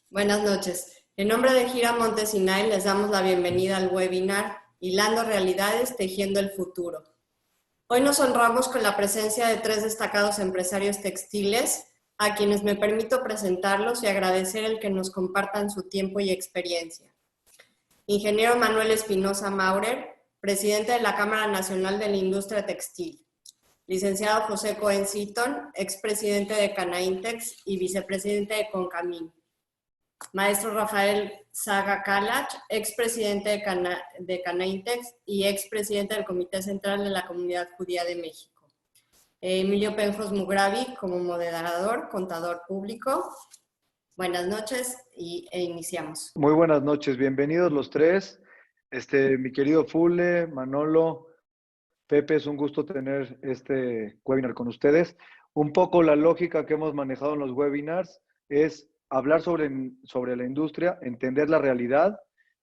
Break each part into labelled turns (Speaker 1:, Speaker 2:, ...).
Speaker 1: Buenas noches. En nombre de Gira Montesinay les damos la bienvenida al webinar Hilando Realidades, Tejiendo el Futuro. Hoy nos honramos con la presencia de 3 destacados empresarios textiles, a quienes me permito presentarlos y agradecer el que nos compartan su tiempo y experiencia. Ingeniero Manuel Espinosa Maurer, presidente de la Cámara Nacional de la Industria Textil. Licenciado José Cohen Seaton, expresidente de Canaintex y vicepresidente de Concamín. Maestro Rafael Saga Kalach, expresidente de Canaintex y expresidente del Comité Central de la Comunidad Judía de México. Emilio Penjos Mugravi como moderador, contador público. Buenas noches e iniciamos.
Speaker 2: Muy buenas noches, bienvenidos los 3. Mi querido Fule, Manolo, Pepe, es un gusto tener este webinar con ustedes. Un poco la lógica que hemos manejado en los webinars es hablar sobre la industria, entender la realidad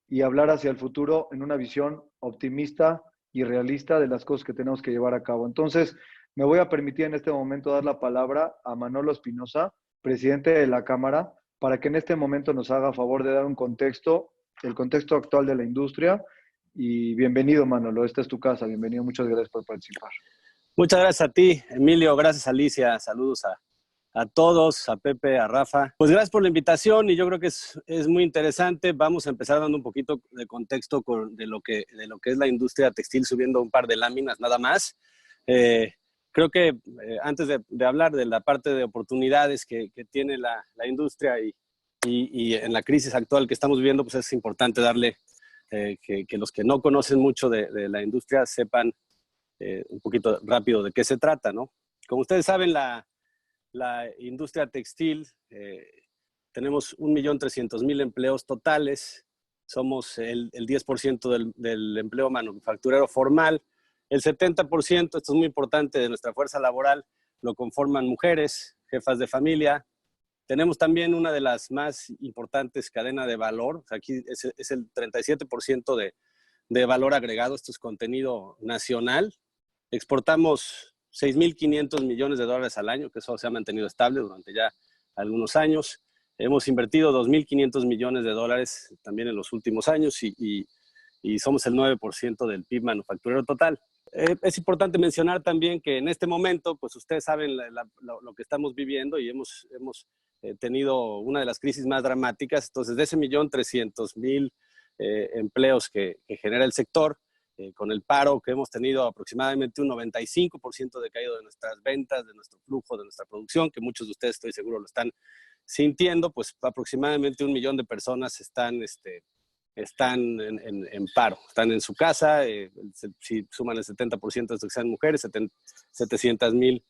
Speaker 2: y hablar hacia el futuro en una visión optimista y realista de las cosas que tenemos que llevar a cabo. Entonces, me voy a permitir en este momento dar la palabra a Manolo Espinosa, presidente de la Cámara, para que en este momento nos haga favor de dar un contexto, el contexto actual de la industria. Y bienvenido, Manolo, esta es tu casa, bienvenido, muchas gracias por participar.
Speaker 3: Muchas gracias a ti, Emilio, gracias Alicia, saludos a todos, a Pepe, a Rafa. Pues gracias por la invitación y yo creo que es muy interesante. Vamos a empezar dando un poquito de contexto de lo que es la industria textil, subiendo un par de láminas nada más. Creo que antes de hablar de la parte de oportunidades que tiene la industria y en la crisis actual que estamos viviendo, pues es importante darle que los que no conocen mucho de la industria sepan un poquito rápido de qué se trata, ¿no? Como ustedes saben, la industria textil, tenemos 1.300.000 empleos totales, somos el 10% del empleo manufacturero formal, el 70%, esto es muy importante, de nuestra fuerza laboral lo conforman mujeres, jefas de familia. Tenemos también una de las más importantes cadenas de valor, o sea, aquí es el 37% de valor agregado, esto es contenido nacional. Exportamos $6.500 millones al año, que eso se ha mantenido estable durante ya algunos años. Hemos invertido $2.500 millones también en los últimos años y somos el 9% del PIB manufacturero total. Es importante mencionar también que en este momento, pues ustedes saben lo que estamos viviendo y hemos tenido una de las crisis más dramáticas. Entonces, de ese 1.300.000 empleos que genera el sector, con el paro que hemos tenido, aproximadamente un 95% de caído de nuestras ventas, de nuestro flujo, de nuestra producción, que muchos de ustedes estoy seguro lo están sintiendo, pues aproximadamente 1 millón de personas están en paro, están en su casa, si suman el 70% de estos que sean mujeres, 700.000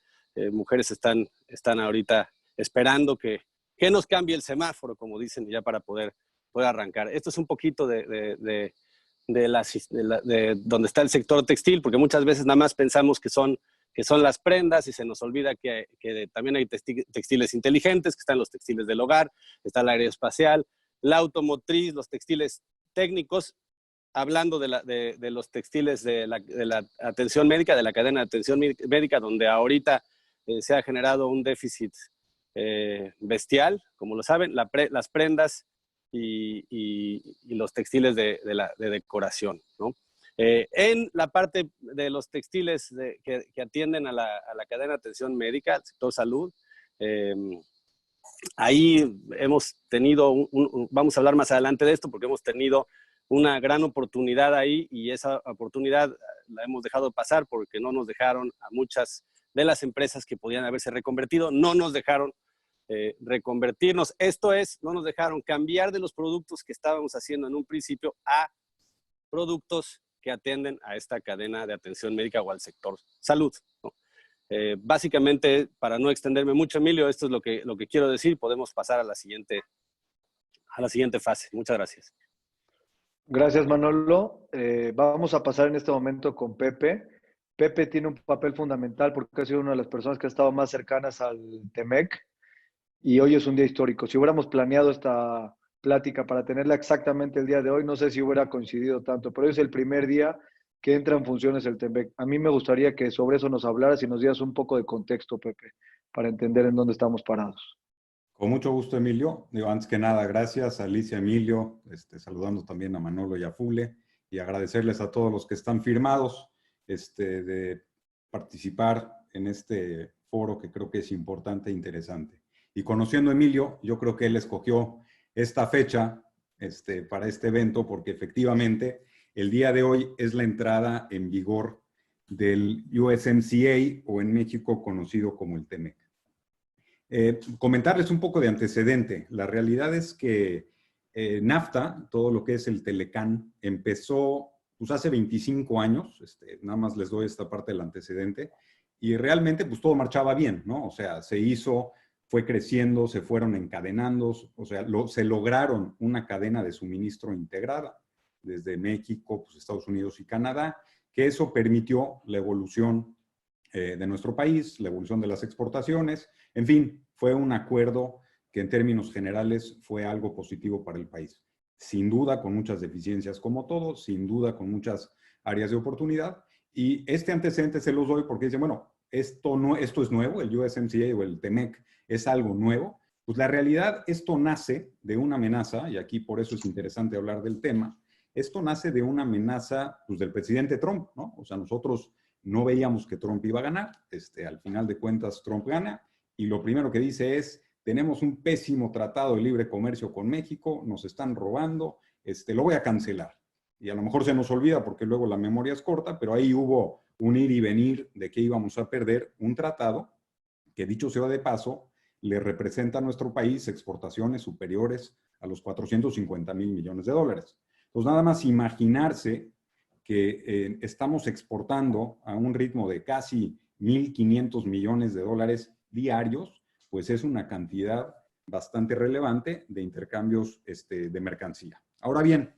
Speaker 3: mujeres están ahorita esperando que nos cambie el semáforo, como dicen, ya para poder arrancar. Esto es un poquito de donde está el sector textil, porque muchas veces nada más pensamos que son las prendas y se nos olvida que también hay textiles inteligentes, que están los textiles del hogar, está el aeroespacial, la automotriz, los textiles técnicos, hablando de los textiles de la atención médica, de la cadena de atención médica, donde ahorita se ha generado un déficit bestial, como lo saben, las prendas y los textiles de decoración, ¿no? En la parte de los textiles que atienden a la cadena de atención médica, al sector salud, ahí hemos tenido, vamos a hablar más adelante de esto, porque hemos tenido una gran oportunidad ahí y esa oportunidad la hemos dejado pasar porque no nos dejaron a muchas de las empresas que podían haberse reconvertido, no nos dejaron reconvertirnos. Esto es, no nos dejaron cambiar de los productos que estábamos haciendo en un principio a productos que atienden a esta cadena de atención médica o al sector salud, ¿no? Básicamente, para no extenderme mucho, Emilio, esto es lo que quiero decir. Podemos pasar a la siguiente fase. Muchas gracias.
Speaker 2: Gracias, Manolo. Vamos a pasar en este momento con Pepe. Pepe tiene un papel fundamental porque ha sido una de las personas que ha estado más cercanas al TEMEC y hoy es un día histórico. Si hubiéramos planeado esta plática para tenerla exactamente el día de hoy, no sé si hubiera coincidido tanto, pero hoy es el primer día que entra en funciones el TEMEC. A mí me gustaría que sobre eso nos hablaras y nos dieras un poco de contexto, Pepe, para entender en dónde estamos parados.
Speaker 4: Con mucho gusto, Emilio. Digo, antes que nada, gracias a Alicia, Emilio, saludando también a Manolo y a Fule, y agradecerles a todos los que están firmados de participar en este foro que creo que es importante e interesante. Y conociendo a Emilio, yo creo que él escogió esta fecha para este evento porque efectivamente el día de hoy es la entrada en vigor del USMCA, o en México conocido como el TEMEC. Comentarles un poco de antecedente. La realidad es que NAFTA, todo lo que es el Telecán, empezó pues hace 25 años, nada más les doy esta parte del antecedente, y realmente pues todo marchaba bien, ¿no? O sea, se hizo, fue creciendo, se fueron encadenando, o sea, se lograron una cadena de suministro integrada desde México, pues Estados Unidos y Canadá, que eso permitió la evolución de nuestro país, la evolución de las exportaciones, en fin, fue un acuerdo que en términos generales fue algo positivo para el país. Sin duda con muchas deficiencias como todo, sin duda con muchas áreas de oportunidad, y este antecedente se los doy porque dicen, bueno, esto es nuevo, el USMCA o el TEMEC es algo nuevo. Pues la realidad, esto nace de una amenaza, y aquí por eso es interesante hablar del tema, esto nace de una amenaza pues, del presidente Trump, ¿no? O sea, nosotros no veíamos que Trump iba a ganar, al final de cuentas Trump gana, y lo primero que dice es, tenemos un pésimo tratado de libre comercio con México, nos están robando, lo voy a cancelar. Y a lo mejor se nos olvida porque luego la memoria es corta, pero ahí hubo un ir y venir de que íbamos a perder un tratado que, dicho sea de paso, le representa a nuestro país exportaciones superiores a los 450,000 millones de dólares. Entonces, nada más imaginarse que estamos exportando a un ritmo de casi 1,500 millones de dólares diarios, pues es una cantidad bastante relevante de intercambios de mercancía. Ahora bien,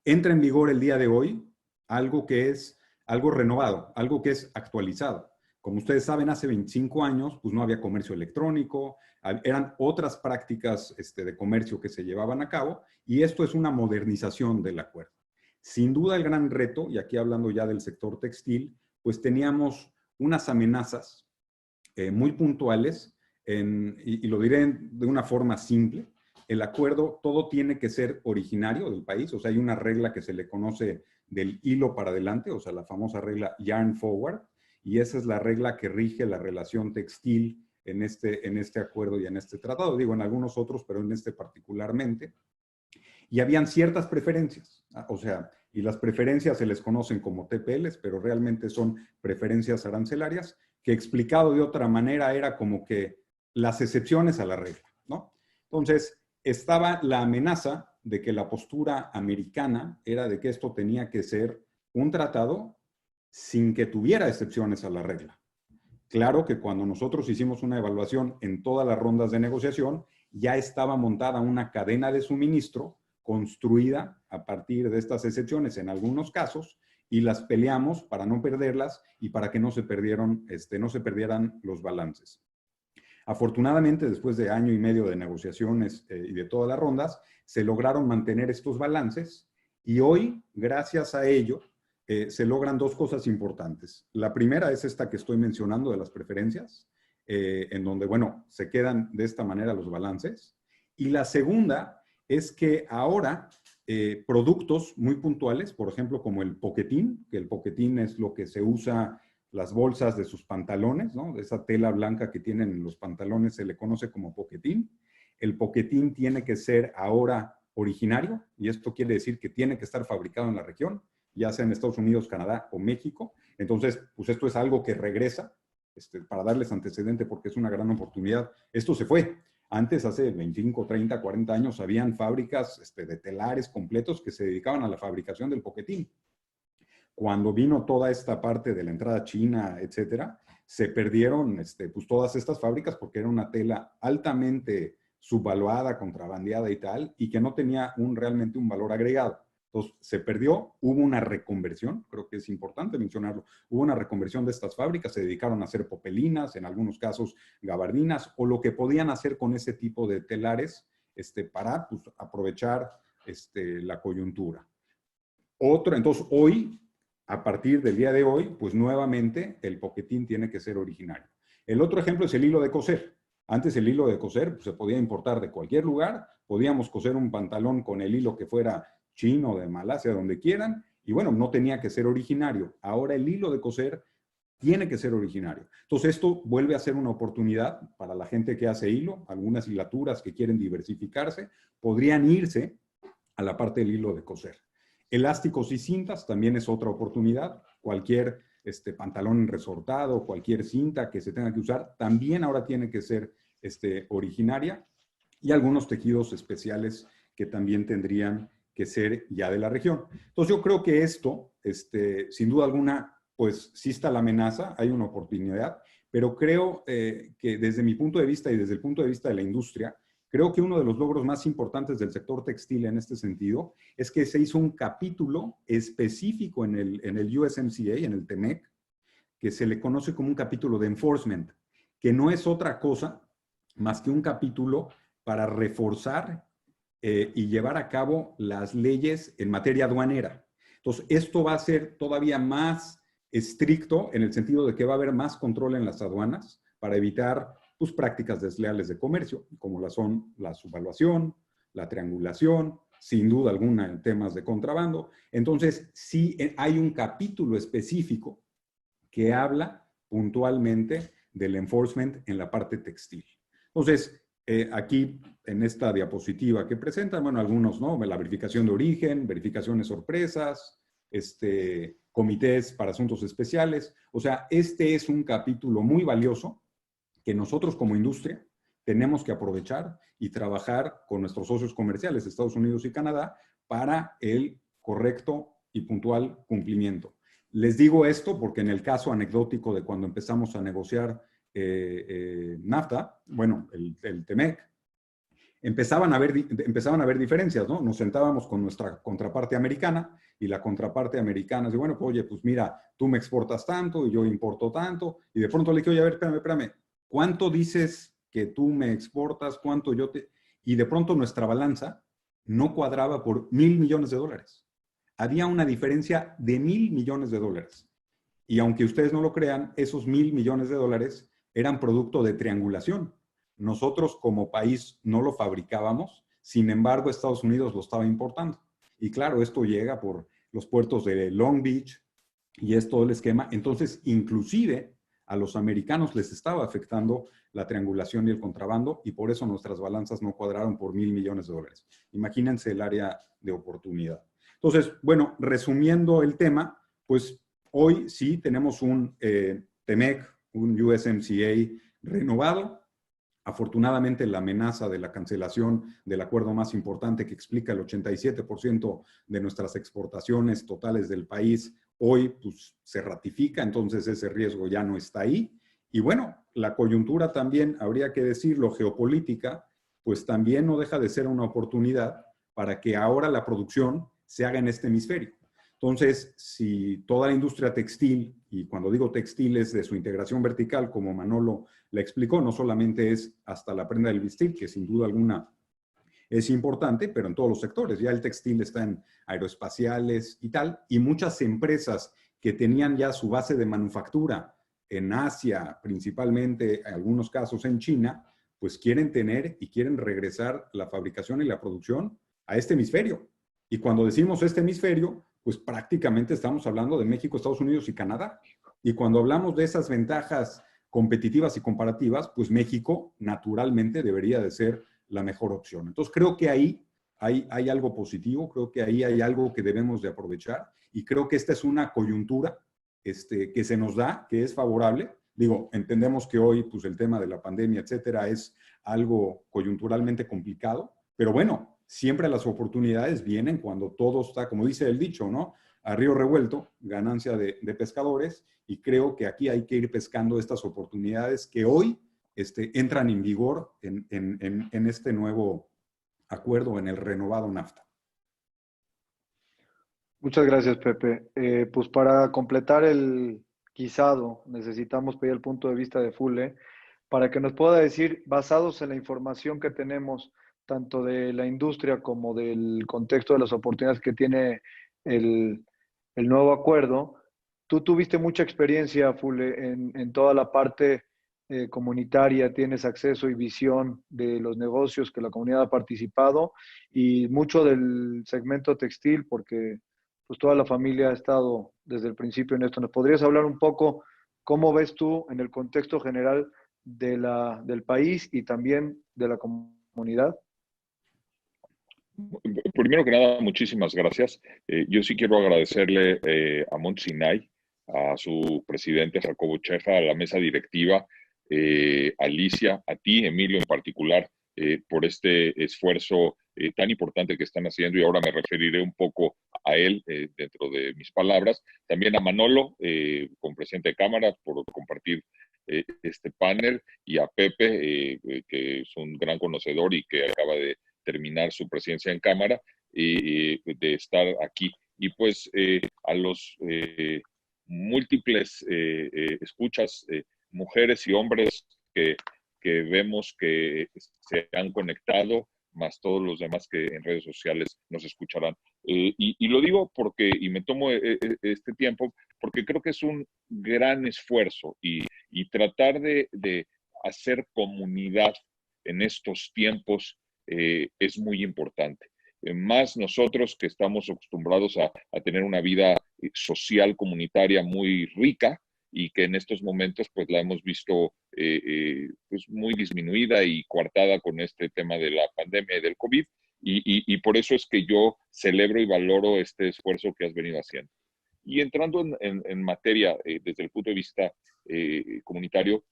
Speaker 4: entra en vigor el día de hoy algo que es algo renovado, algo que es actualizado. Como ustedes saben, hace 25 años pues no había comercio electrónico, eran otras prácticas de comercio que se llevaban a cabo, y esto es una modernización del acuerdo. Sin duda el gran reto, y aquí hablando ya del sector textil, pues teníamos unas amenazas muy puntuales, y lo diré de una forma simple. El acuerdo, todo tiene que ser originario del país, o sea, hay una regla que se le conoce del hilo para adelante, o sea, la famosa regla Yarn Forward, y esa es la regla que rige la relación textil en este acuerdo y en este tratado. Digo, en algunos otros, pero en este particularmente. Y habían ciertas preferencias, o sea, y las preferencias se les conocen como TPLs, pero realmente son preferencias arancelarias, que explicado de otra manera era como que las excepciones a la regla, ¿no? Entonces, estaba la amenaza de que la postura americana era de que esto tenía que ser un tratado sin que tuviera excepciones a la regla. Claro que cuando nosotros hicimos una evaluación en todas las rondas de negociación, ya estaba montada una cadena de suministro construida a partir de estas excepciones en algunos casos, y las peleamos para no perderlas y para que no se perdieran los balances. Afortunadamente, después de año y medio de negociaciones y de todas las rondas, se lograron mantener estos balances, y hoy, gracias a ello, se logran dos cosas importantes. La primera es esta que estoy mencionando de las preferencias, en donde, bueno, se quedan de esta manera los balances. Y la segunda es que ahora productos muy puntuales, por ejemplo, como el poquetín, que el poquetín es lo que se usa las bolsas de sus pantalones, ¿no? De esa tela blanca que tienen en los pantalones se le conoce como poquetín. El poquetín tiene que ser ahora originario, y esto quiere decir que tiene que estar fabricado en la región, ya sea en Estados Unidos, Canadá o México. Entonces, pues esto es algo que regresa, para darles antecedente porque es una gran oportunidad. Esto se fue. Antes, hace 25, 30, 40 años, habían fábricas de telares completos que se dedicaban a la fabricación del poquetín. Cuando vino toda esta parte de la entrada china, etcétera, se perdieron pues todas estas fábricas porque era una tela altamente subvaluada, contrabandeada y tal, y que no tenía realmente un valor agregado. Entonces, se perdió, hubo una reconversión, creo que es importante mencionarlo, hubo una reconversión de estas fábricas, se dedicaron a hacer popelinas, en algunos casos gabardinas, o lo que podían hacer con ese tipo de telares para pues, aprovechar la coyuntura. Entonces, hoy a partir del día de hoy, pues nuevamente el poquetín tiene que ser originario. El otro ejemplo es el hilo de coser. Antes el hilo de coser pues, se podía importar de cualquier lugar, podíamos coser un pantalón con el hilo que fuera chino, de Malasia, donde quieran, y bueno, no tenía que ser originario. Ahora el hilo de coser tiene que ser originario. Entonces esto vuelve a ser una oportunidad para la gente que hace hilo, algunas hilaturas que quieren diversificarse, podrían irse a la parte del hilo de coser. Elásticos y cintas también es otra oportunidad. Cualquier pantalón resortado, cualquier cinta que se tenga que usar, también ahora tiene que ser originaria. Y algunos tejidos especiales que también tendrían que ser ya de la región. Entonces yo creo que esto, sin duda alguna, pues sí está la amenaza, hay una oportunidad, pero creo que desde mi punto de vista y desde el punto de vista de la industria, creo que uno de los logros más importantes del sector textil en este sentido es que se hizo un capítulo específico en el USMCA, en el TEMEC, que se le conoce como un capítulo de enforcement, que no es otra cosa más que un capítulo para reforzar y llevar a cabo las leyes en materia aduanera. Entonces, esto va a ser todavía más estricto en el sentido de que va a haber más control en las aduanas para evitar pues, prácticas desleales de comercio, como son la subvaluación, la triangulación, sin duda alguna en temas de contrabando. Entonces, sí hay un capítulo específico que habla puntualmente del enforcement en la parte textil. Entonces, aquí en esta diapositiva que presentan, bueno, algunos, ¿no? La verificación de origen, verificaciones sorpresas, comités para asuntos especiales. O sea, este es un capítulo muy valioso que nosotros como industria tenemos que aprovechar y trabajar con nuestros socios comerciales, Estados Unidos y Canadá, para el correcto y puntual cumplimiento. Les digo esto porque en el caso anecdótico de cuando empezamos a negociar NAFTA, bueno, el TEMEC, empezaban a haber diferencias, ¿no? Nos sentábamos con nuestra contraparte americana y la contraparte americana dice, bueno, pues, oye, pues mira, tú me exportas tanto y yo importo tanto, y de pronto le dije, oye, a ver, espérame, ¿cuánto dices que tú me exportas? ¿Cuánto yo te...? Y de pronto nuestra balanza no cuadraba por $1,000 millones. Había una diferencia de $1,000 millones. Y aunque ustedes no lo crean, esos $1,000 millones eran producto de triangulación. Nosotros como país no lo fabricábamos, sin embargo Estados Unidos lo estaba importando. Y claro, esto llega por los puertos de Long Beach y es todo el esquema. Entonces, inclusive a los americanos les estaba afectando la triangulación y el contrabando y por eso nuestras balanzas no cuadraron por $1,000 millones. Imagínense el área de oportunidad. Entonces, bueno, resumiendo el tema, pues hoy sí tenemos un TEMEC, un USMCA renovado. Afortunadamente, la amenaza de la cancelación del acuerdo más importante que explica el 87% de nuestras exportaciones totales del país, hoy pues, se ratifica, entonces ese riesgo ya no está ahí. Y bueno, la coyuntura también, habría que decirlo, geopolítica, pues también no deja de ser una oportunidad para que ahora la producción se haga en este hemisferio. Entonces, si toda la industria textil, y cuando digo textil es de su integración vertical, como Manolo le explicó, no solamente es hasta la prenda del vestir, que sin duda alguna es importante, pero en todos los sectores. Ya el textil está en aeroespaciales y tal, y muchas empresas que tenían ya su base de manufactura en Asia, principalmente en algunos casos en China, pues quieren tener y quieren regresar la fabricación y la producción a este hemisferio. Y cuando decimos este hemisferio, pues prácticamente estamos hablando de México, Estados Unidos y Canadá. Y cuando hablamos de esas ventajas competitivas y comparativas, pues México naturalmente debería de ser la mejor opción. Entonces creo que ahí hay algo positivo, creo que ahí hay algo que debemos de aprovechar y creo que esta es una coyuntura que se nos da, que es favorable. Digo, entendemos que hoy pues el tema de la pandemia, etcétera, es algo coyunturalmente complicado, pero bueno, siempre las oportunidades vienen cuando todo está, como dice el dicho, ¿no? A río revuelto, ganancia de pescadores, y creo que aquí hay que ir pescando estas oportunidades que hoy entran en vigor en este nuevo acuerdo, en el renovado NAFTA.
Speaker 2: Muchas gracias, Pepe. Pues para completar el guisado, necesitamos pedir el punto de vista de Fule para que nos pueda decir, basados en la información que tenemos, tanto de la industria como del contexto de las oportunidades que tiene el nuevo acuerdo, Tú tuviste mucha experiencia, Fule, en toda la parte comunitaria, tienes acceso y visión de los negocios que la comunidad ha participado y mucho del segmento textil, porque pues toda la familia ha estado desde el principio en esto. ¿Nos podrías hablar un poco cómo ves tú en el contexto general del país y también de la comunidad?
Speaker 5: Primero que nada, muchísimas gracias. Yo sí quiero agradecerle a Mont Sinai, a su presidente Jacobo Cheja, a la mesa directiva, a Alicia, a ti, Emilio, en particular, por este esfuerzo tan importante que están haciendo, y ahora me referiré un poco a él dentro de mis palabras. También a Manolo, como presidente de Cámara, por compartir este panel, y a Pepe, que es un gran conocedor y que acaba de terminar su presidencia en Cámara, de estar aquí. Y pues a los múltiples escuchas, mujeres y hombres que vemos que se han conectado, más todos los demás que en redes sociales nos escucharán. Y lo digo porque, y me tomo este tiempo, porque creo que es un gran esfuerzo y tratar de hacer comunidad en estos tiempos es muy importante. Más nosotros que estamos acostumbrados a tener una vida social, comunitaria muy rica, y que en estos momentos pues la hemos visto pues muy disminuida y coartada con este tema de la pandemia y del COVID, y por eso es que yo celebro y valoro este esfuerzo que has venido haciendo. Y entrando en materia desde el punto de vista comunitario,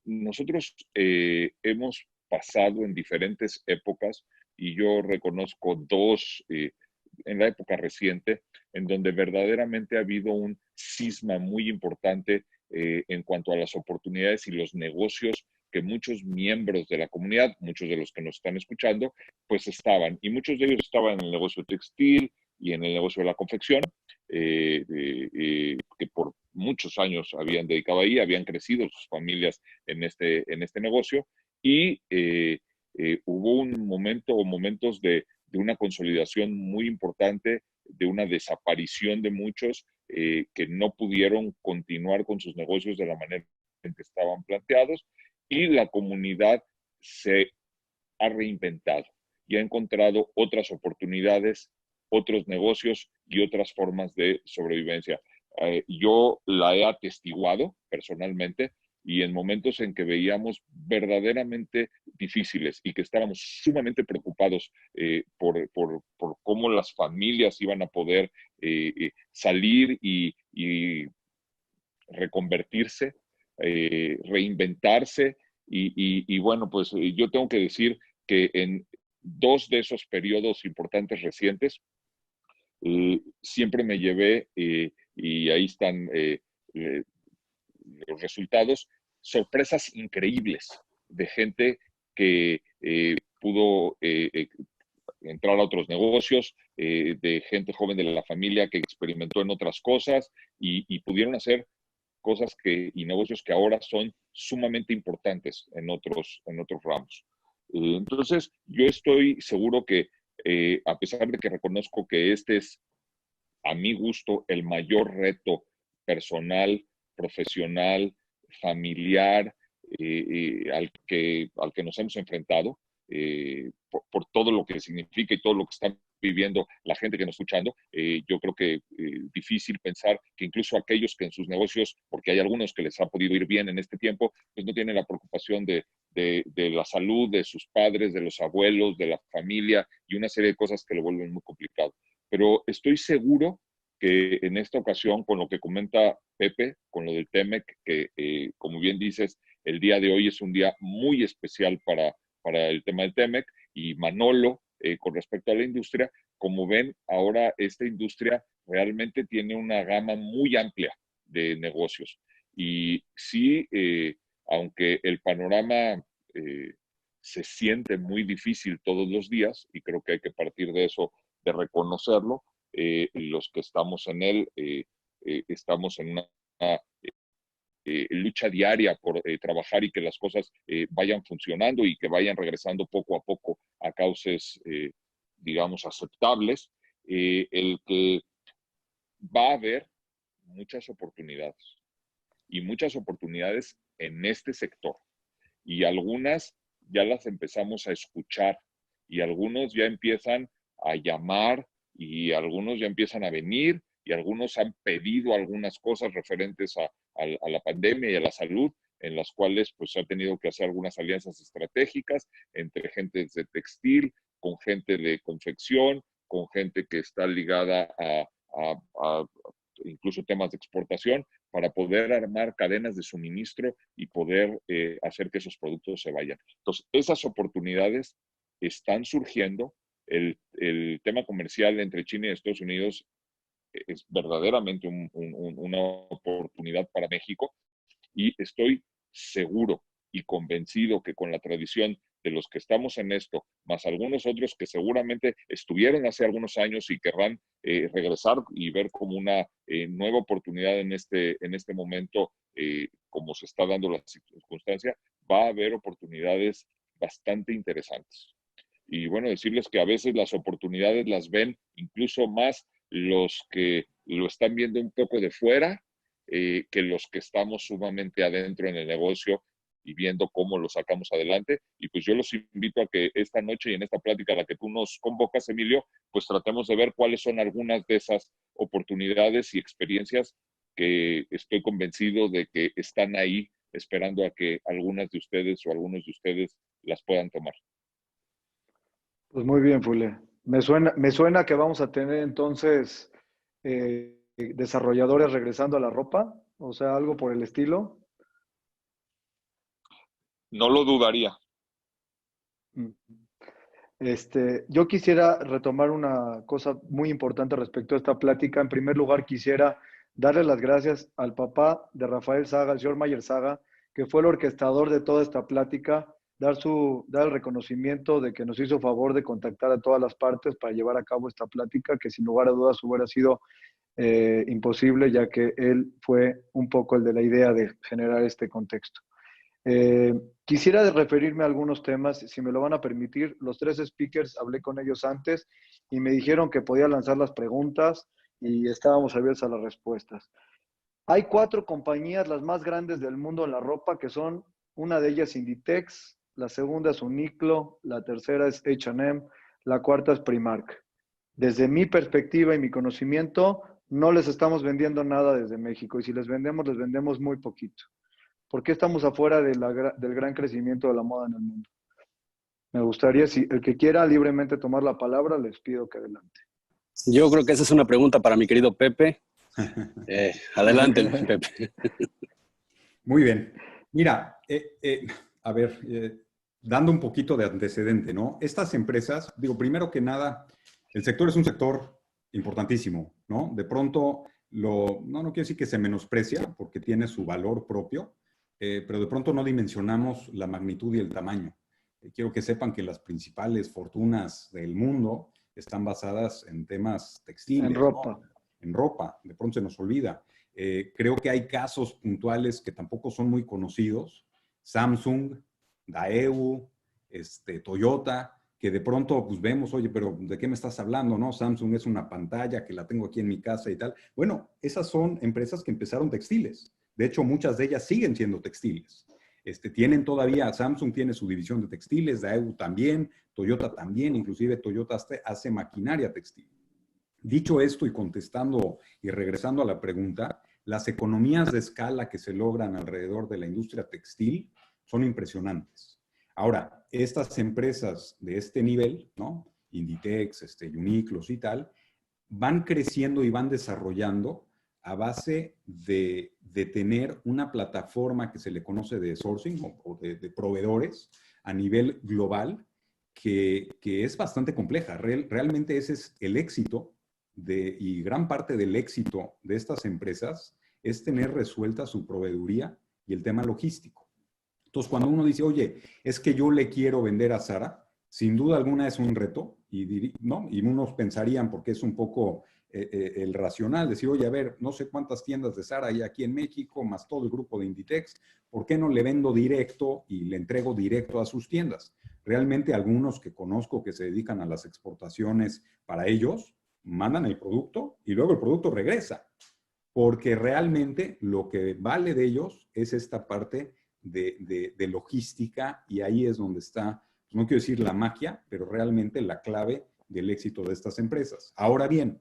Speaker 5: nosotros hemos pasado en diferentes épocas, y yo reconozco dos en la época reciente, en donde verdaderamente ha habido un cisma muy importante en cuanto a las oportunidades y los negocios que muchos miembros de la comunidad, muchos de los que nos están escuchando, pues estaban. Y muchos de ellos estaban en el negocio textil y en el negocio de la confección, que por muchos años habían dedicado ahí, habían crecido sus familias en este negocio, y hubo un momento o momentos de una consolidación muy importante, de una desaparición de muchos que no pudieron continuar con sus negocios de la manera en que estaban planteados, y la comunidad se ha reinventado y ha encontrado otras oportunidades, otros negocios y otras formas de sobrevivencia. Yo la he atestiguado personalmente, y en momentos en que veíamos verdaderamente difíciles y que estábamos sumamente preocupados por cómo las familias iban a poder salir y reconvertirse, reinventarse. Y bueno, pues yo tengo que decir que en dos de esos periodos importantes recientes, siempre me llevé, y ahí están los resultados, sorpresas increíbles de gente que pudo entrar a otros negocios, de gente joven de la familia que experimentó en otras cosas y pudieron hacer cosas y negocios que ahora son sumamente importantes en otros ramos. Entonces, yo estoy seguro que, a pesar de que reconozco que este es, a mi gusto, el mayor reto personal, profesional, familiar, al que nos hemos enfrentado, por todo lo que significa y todo lo que está viviendo la gente que nos está escuchando, yo creo que difícil pensar que incluso aquellos que en sus negocios, porque hay algunos que les ha podido ir bien en este tiempo, pues no tienen la preocupación de la salud de sus padres, de los abuelos, de la familia, y una serie de cosas que lo vuelven muy complicado. Pero estoy seguro que en esta ocasión, con lo que comenta Pepe, con lo del TEMEC, que como bien dices, el día de hoy es un día muy especial para el tema del TEMEC, y Manolo, con respecto a la industria, como ven, ahora esta industria realmente tiene una gama muy amplia de negocios. Y sí, aunque el panorama se siente muy difícil todos los días, y creo que hay que partir de eso, de reconocerlo, los que estamos en él, estamos en una lucha diaria por trabajar y que las cosas vayan funcionando y que vayan regresando poco a poco a cauces, digamos, aceptables. El que va a haber muchas oportunidades, y muchas oportunidades en este sector. Y algunas ya las empezamos a escuchar, y algunos ya empiezan a llamar, y algunos ya empiezan a venir, y algunos han pedido algunas cosas referentes a la pandemia y a la salud, en las cuales pues se ha tenido que hacer algunas alianzas estratégicas entre gente de textil, con gente de confección, con gente que está ligada a incluso temas de exportación, para poder armar cadenas de suministro y poder hacer que esos productos se vayan. Entonces, esas oportunidades están surgiendo. El tema comercial entre China y Estados Unidos es verdaderamente una oportunidad para México, y estoy seguro y convencido que con la tradición de los que estamos en esto, más algunos otros que seguramente estuvieron hace algunos años y querrán regresar y ver como una nueva oportunidad en este momento, como se está dando la circunstancia, va a haber oportunidades bastante interesantes. Y bueno, decirles que a veces las oportunidades las ven incluso más los que lo están viendo un poco de fuera, que los que estamos sumamente adentro en el negocio y viendo cómo lo sacamos adelante. Y pues yo los invito a que esta noche y en esta plática a la que tú nos convocas, Emilio, pues tratemos de ver cuáles son algunas de esas oportunidades y experiencias que estoy convencido de que están ahí esperando a que algunas de ustedes o algunos de ustedes las puedan tomar.
Speaker 2: Pues muy bien, Fule. Me suena que vamos a tener entonces desarrolladores regresando a la ropa, o sea, algo por el estilo.
Speaker 5: No lo dudaría.
Speaker 2: Yo quisiera retomar una cosa muy importante respecto a esta plática. En primer lugar, quisiera darle las gracias al papá de Rafael Saga, el señor Mayer Saga, que fue el orquestador de toda esta plática, dar el reconocimiento de que nos hizo favor de contactar a todas las partes para llevar a cabo esta plática, que sin lugar a dudas hubiera sido imposible, ya que él fue un poco el de la idea de generar este contexto. Quisiera referirme a algunos temas, si me lo van a permitir. Los tres speakers, hablé con ellos antes y me dijeron que podía lanzar las preguntas y estábamos abiertos a las respuestas. Hay 4 compañías, las más grandes del mundo en la ropa, que son, una de ellas Inditex, la segunda es Uniqlo, la tercera es H&M, la cuarta es Primark. Desde mi perspectiva y mi conocimiento, no les estamos vendiendo nada desde México, y si les vendemos muy poquito. ¿Por qué estamos afuera del gran crecimiento de la moda en el mundo? Me gustaría, si el que quiera libremente tomar la palabra, les pido que adelante.
Speaker 3: Yo creo que esa es una pregunta para mi querido Pepe. Adelante, Pepe.
Speaker 4: Muy bien. Mira, a ver, dando un poquito de antecedente, ¿no? Estas empresas, digo, primero que nada, el sector es un sector importantísimo, ¿no? De pronto, no quiero decir que se menosprecia porque tiene su valor propio, pero de pronto no dimensionamos la magnitud y el tamaño. Quiero que sepan que las principales fortunas del mundo están basadas en temas textiles.
Speaker 2: En ropa.
Speaker 4: ¿no? En ropa, de pronto se nos olvida. Creo que hay casos puntuales que tampoco son muy conocidos. Samsung, Daewoo, Toyota, que de pronto pues vemos, oye, pero ¿de qué me estás hablando? No, Samsung es una pantalla que la tengo aquí en mi casa y tal. Bueno, esas son empresas que empezaron textiles. De hecho, muchas de ellas siguen siendo textiles. Tienen todavía, Samsung tiene su división de textiles, Daewoo también, Toyota también, inclusive Toyota hace maquinaria textil. Dicho esto y contestando y regresando a la pregunta, las economías de escala que se logran alrededor de la industria textil son impresionantes. Ahora, estas empresas de este nivel, ¿no? Inditex, Uniqlo y tal, van creciendo y van desarrollando a base de tener una plataforma que se le conoce de sourcing o de proveedores a nivel global que es bastante compleja. Realmente ese es el éxito y gran parte del éxito de estas empresas es tener resuelta su proveeduría y el tema logístico. Entonces, cuando uno dice, oye, es que yo le quiero vender a Zara, sin duda alguna es un reto, ¿no? Y unos pensarían, porque es un poco el racional, decir, oye, a ver, no sé cuántas tiendas de Zara hay aquí en México, más todo el grupo de Inditex, ¿por qué no le vendo directo y le entrego directo a sus tiendas? Realmente algunos que conozco que se dedican a las exportaciones, para ellos, mandan el producto y luego el producto regresa. porque realmente lo que vale de ellos es esta parte de logística, y ahí es donde está, no quiero decir la magia, pero realmente la clave del éxito de estas empresas. Ahora bien,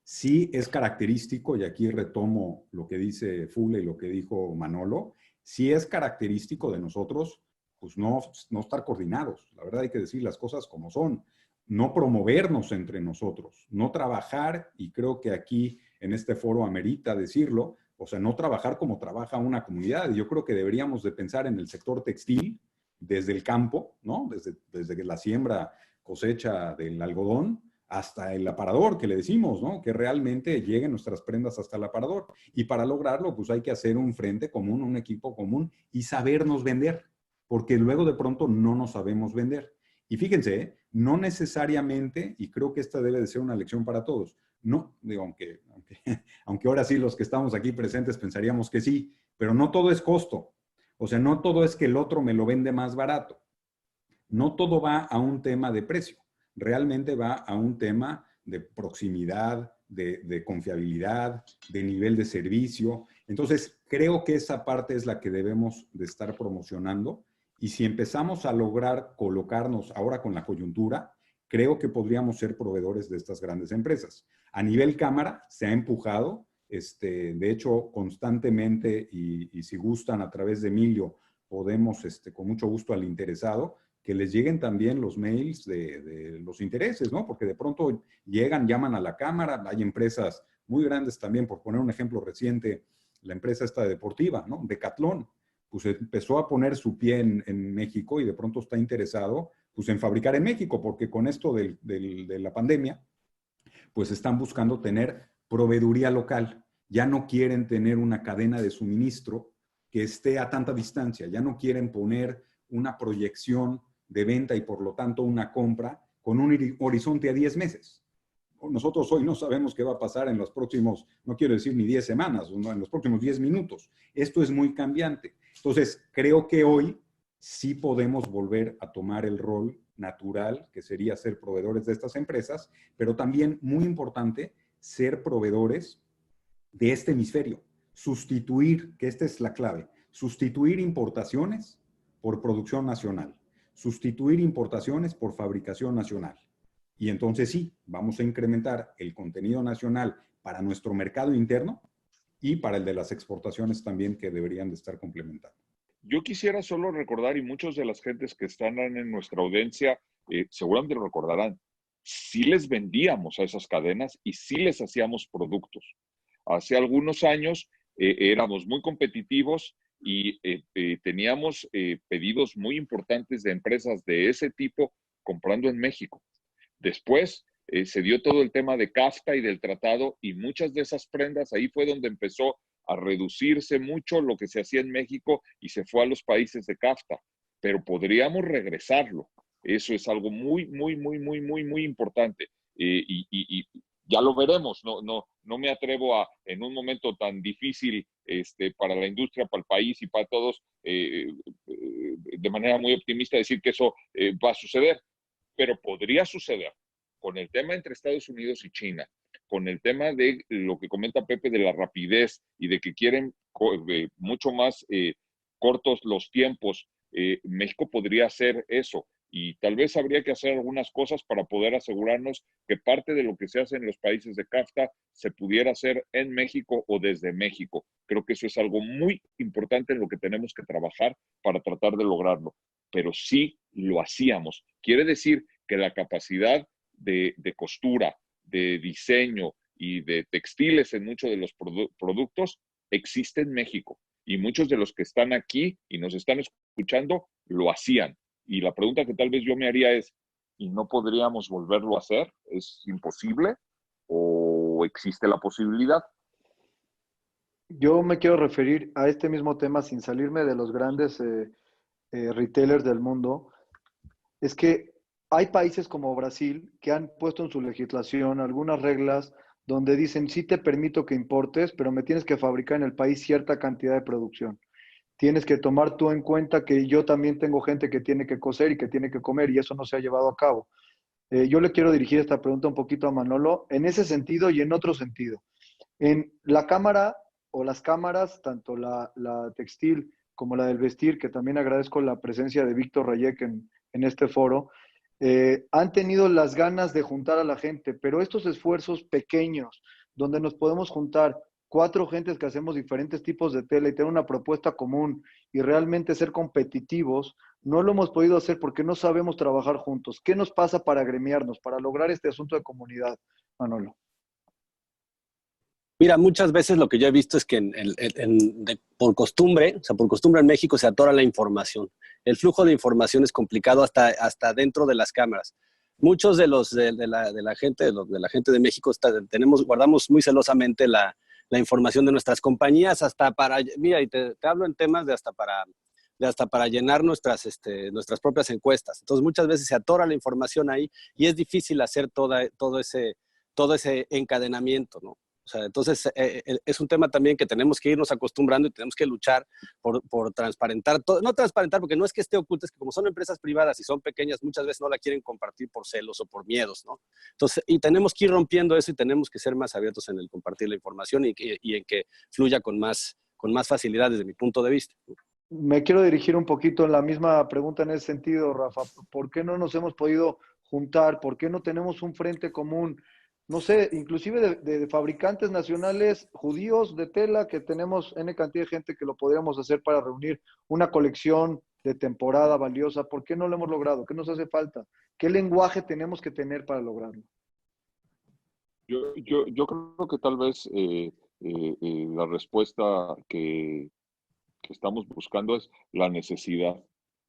Speaker 4: sí es característico, y aquí retomo lo que dice Fule y lo que dijo Manolo, sí es característico de nosotros, pues no estar coordinados. La verdad hay que decir las cosas como son. No promovernos entre nosotros, no trabajar, y creo que aquí en este foro amerita decirlo, o sea, no trabajar como trabaja una comunidad. Yo creo que deberíamos de pensar en el sector textil desde el campo, ¿no? Desde la siembra, cosecha del algodón, hasta el aparador que le decimos, ¿no? Que realmente lleguen nuestras prendas hasta el aparador. Y para lograrlo, pues hay que hacer un frente común, un equipo común y sabernos vender, porque luego de pronto no nos sabemos vender. Y fíjense, no necesariamente, y creo que esta debe de ser una lección para todos, no, digo, aunque ahora sí los que estamos aquí presentes pensaríamos que sí, pero no todo es costo. O sea, no todo es que el otro me lo vende más barato. No todo va a un tema de precio. Realmente va a un tema de proximidad, de confiabilidad, de nivel de servicio. Entonces, creo que esa parte es la que debemos de estar promocionando. Y si empezamos a lograr colocarnos ahora con la coyuntura, creo que podríamos ser proveedores de estas grandes empresas. A nivel cámara se ha empujado, de hecho, constantemente, y si gustan a través de Emilio, podemos, con mucho gusto al interesado, que les lleguen también los mails de los intereses, ¿no? Porque de pronto llegan, llaman a la cámara, hay empresas muy grandes también, por poner un ejemplo reciente, la empresa esta deportiva, ¿no? Decathlon, pues empezó a poner su pie en México y de pronto está interesado, pues en fabricar en México, porque con esto de la pandemia, pues están buscando tener proveeduría local. Ya no quieren tener una cadena de suministro que esté a tanta distancia, ya no quieren poner una proyección de venta y por lo tanto una compra con un horizonte a 10 meses. Nosotros hoy no sabemos qué va a pasar en los próximos, no quiero decir ni 10 semanas, no, en los próximos 10 minutos. Esto es muy cambiante. Entonces, creo que hoy sí podemos volver a tomar el rol natural, que sería ser proveedores de estas empresas, pero también, muy importante, ser proveedores de este hemisferio. Sustituir, que esta es la clave, sustituir importaciones por producción nacional, sustituir importaciones por fabricación nacional. Y entonces sí, vamos a incrementar el contenido nacional para nuestro mercado interno y para el de las exportaciones también, que deberían de estar complementando.
Speaker 5: Yo quisiera solo recordar, y muchos de las gentes que están en nuestra audiencia seguramente lo recordarán, sí les vendíamos a esas cadenas y sí les hacíamos productos. Hace algunos años éramos muy competitivos y teníamos pedidos muy importantes de empresas de ese tipo comprando en México. Después se dio todo el tema de CAFTA y del tratado, y muchas de esas prendas, ahí fue donde empezó a reducirse mucho lo que se hacía en México y se fue a los países de CAFTA. Pero podríamos regresarlo. Eso es algo muy, muy, muy, muy, muy, muy importante. Y ya lo veremos. No me atrevo a, en un momento tan difícil para la industria, para el país y para todos, de manera muy optimista, decir que eso va a suceder. Pero podría suceder con el tema entre Estados Unidos y China, con el tema de lo que comenta Pepe de la rapidez y de que quieren mucho más cortos los tiempos. México podría hacer eso, y tal vez habría que hacer algunas cosas para poder asegurarnos que parte de lo que se hace en los países de CAFTA se pudiera hacer en México o desde México. Creo que eso es algo muy importante en lo que tenemos que trabajar para tratar de lograrlo, pero sí lo hacíamos. Quiere decir que la capacidad de costura, de diseño y de textiles en muchos de los productos existe en México, y muchos de los que están aquí y nos están escuchando lo hacían. Y la pregunta que tal vez yo me haría es, ¿y no podríamos volverlo a hacer? ¿Es imposible o existe la posibilidad?
Speaker 2: Yo me quiero referir a este mismo tema sin salirme de los grandes retailers del mundo. Es que hay países como Brasil que han puesto en su legislación algunas reglas donde dicen, sí te permito que importes, pero me tienes que fabricar en el país cierta cantidad de producción. Tienes que tomar tú en cuenta que yo también tengo gente que tiene que coser y que tiene que comer, y eso no se ha llevado a cabo. Yo le quiero dirigir esta pregunta un poquito a Manolo, en ese sentido y en otro sentido. En la cámara o las cámaras, tanto la textil como la del vestir, que también agradezco la presencia de Víctor Rayek en este foro, han tenido las ganas de juntar a la gente, pero estos esfuerzos pequeños, donde nos podemos juntar 4 gentes que hacemos diferentes tipos de tela y tener una propuesta común y realmente ser competitivos, no lo hemos podido hacer porque no sabemos trabajar juntos. ¿Qué nos pasa para agremiarnos, para lograr este asunto de comunidad, Manolo?
Speaker 3: Mira, muchas veces lo que yo he visto es que por costumbre, o sea, por costumbre en México se atora la información. El flujo de información es complicado hasta dentro de las cámaras. Muchos de la gente de México guardamos muy celosamente la información de nuestras compañías hasta para, mira, y te hablo en temas de hasta para llenar nuestras propias encuestas. Entonces muchas veces se atora la información ahí y es difícil hacer todo ese encadenamiento, ¿no? O sea, entonces es un tema también que tenemos que irnos acostumbrando y tenemos que luchar por transparentar, no transparentar porque no es que esté oculto, es que como son empresas privadas y son pequeñas, muchas veces no la quieren compartir por celos o por miedos, ¿no? Entonces, y tenemos que ir rompiendo eso y tenemos que ser más abiertos en el compartir la información y en que fluya con más facilidad desde mi punto de vista.
Speaker 2: Me quiero dirigir un poquito en la misma pregunta en ese sentido, Rafa. ¿Por qué no nos hemos podido juntar? ¿Por qué no tenemos un frente común? No sé, inclusive de fabricantes nacionales judíos de tela, que tenemos N cantidad de gente que lo podríamos hacer para reunir una colección de temporada valiosa. ¿Por qué no lo hemos logrado? ¿Qué nos hace falta? ¿Qué lenguaje tenemos que tener para lograrlo?
Speaker 5: Yo creo que tal vez la respuesta que estamos buscando es la necesidad.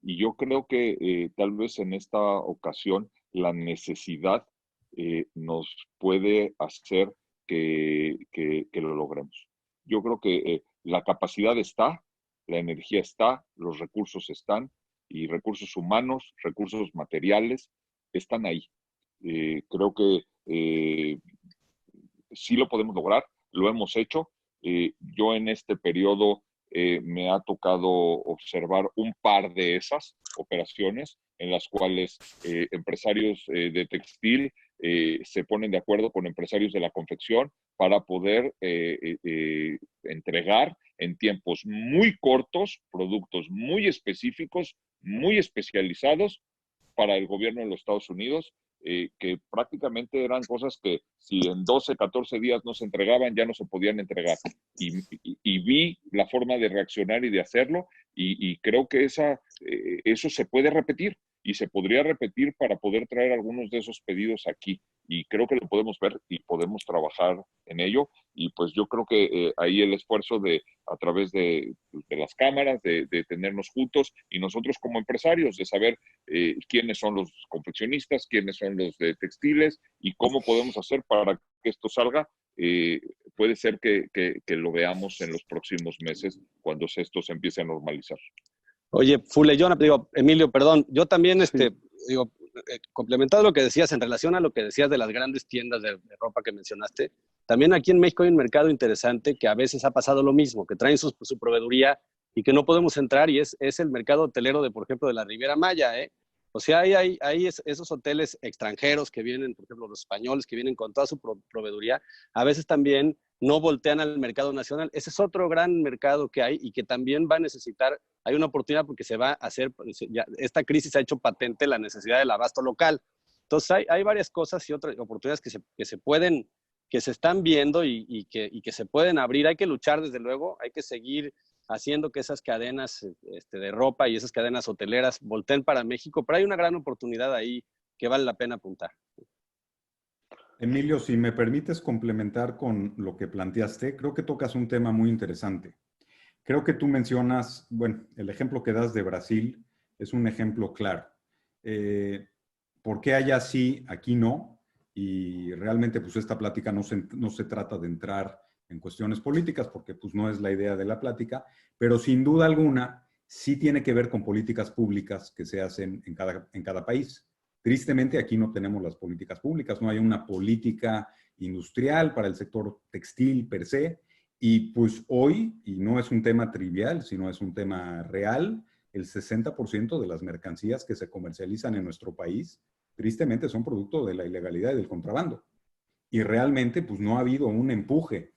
Speaker 5: Y yo creo que tal vez en esta ocasión la necesidad nos puede hacer que lo logremos. Yo creo que la capacidad está, la energía está, los recursos están, y recursos humanos, recursos materiales, están ahí. Creo que sí lo podemos lograr, lo hemos hecho. Yo en este periodo me ha tocado observar un par de esas operaciones en las cuales empresarios de textil se ponen de acuerdo con empresarios de la confección para poder entregar en tiempos muy cortos productos muy específicos, muy especializados para el gobierno de los Estados Unidos, que prácticamente eran cosas que si en 12, 14 días no se entregaban, ya no se podían entregar. Y vi la forma de reaccionar y de hacerlo, y creo que eso se puede repetir, y se podría repetir para poder traer algunos de esos pedidos aquí. Y creo que lo podemos ver y podemos trabajar en ello. Y pues yo creo que ahí el esfuerzo a través de las cámaras, de tenernos juntos, y nosotros como empresarios, de saber quiénes son los confeccionistas, quiénes son los de textiles y cómo podemos hacer para que esto salga. Puede ser que lo veamos en los próximos meses cuando esto se empiece a normalizar.
Speaker 3: Oye, Fule, yo digo, Emilio, perdón, yo también, digo, complementando lo que decías en relación a lo que decías de las grandes tiendas de ropa que mencionaste, también aquí en México hay un mercado interesante que a veces ha pasado lo mismo, que traen su proveeduría y que no podemos entrar, y es el mercado hotelero de, por ejemplo, de la Riviera Maya, ¿eh? O sea, hay esos hoteles extranjeros que vienen, por ejemplo, los españoles que vienen con toda su proveeduría, a veces también no voltean al mercado nacional. Ese es otro gran mercado que hay y que también va a necesitar, hay una oportunidad porque se va a hacer, esta crisis ha hecho patente la necesidad del abasto local. Entonces hay varias cosas y otras oportunidades que se están viendo y que se pueden abrir. Hay que luchar, desde luego, hay que seguir haciendo que esas cadenas de ropa y esas cadenas hoteleras volteen para México, pero hay una gran oportunidad ahí que vale la pena apuntar.
Speaker 4: Emilio, si me permites complementar con lo que planteaste, creo que tocas un tema muy interesante. Creo que tú mencionas, bueno, el ejemplo que das de Brasil es un ejemplo claro. ¿Por qué allá sí, aquí no? Y realmente pues esta plática no se trata de entrar en cuestiones políticas, porque pues no es la idea de la plática, pero sin duda alguna sí tiene que ver con políticas públicas que se hacen en cada país. Tristemente aquí no tenemos las políticas públicas, no hay una política industrial para el sector textil per se, y pues hoy, y no es un tema trivial, sino es un tema real, el 60% de las mercancías que se comercializan en nuestro país, tristemente son producto de la ilegalidad y del contrabando. Y realmente pues no ha habido un empuje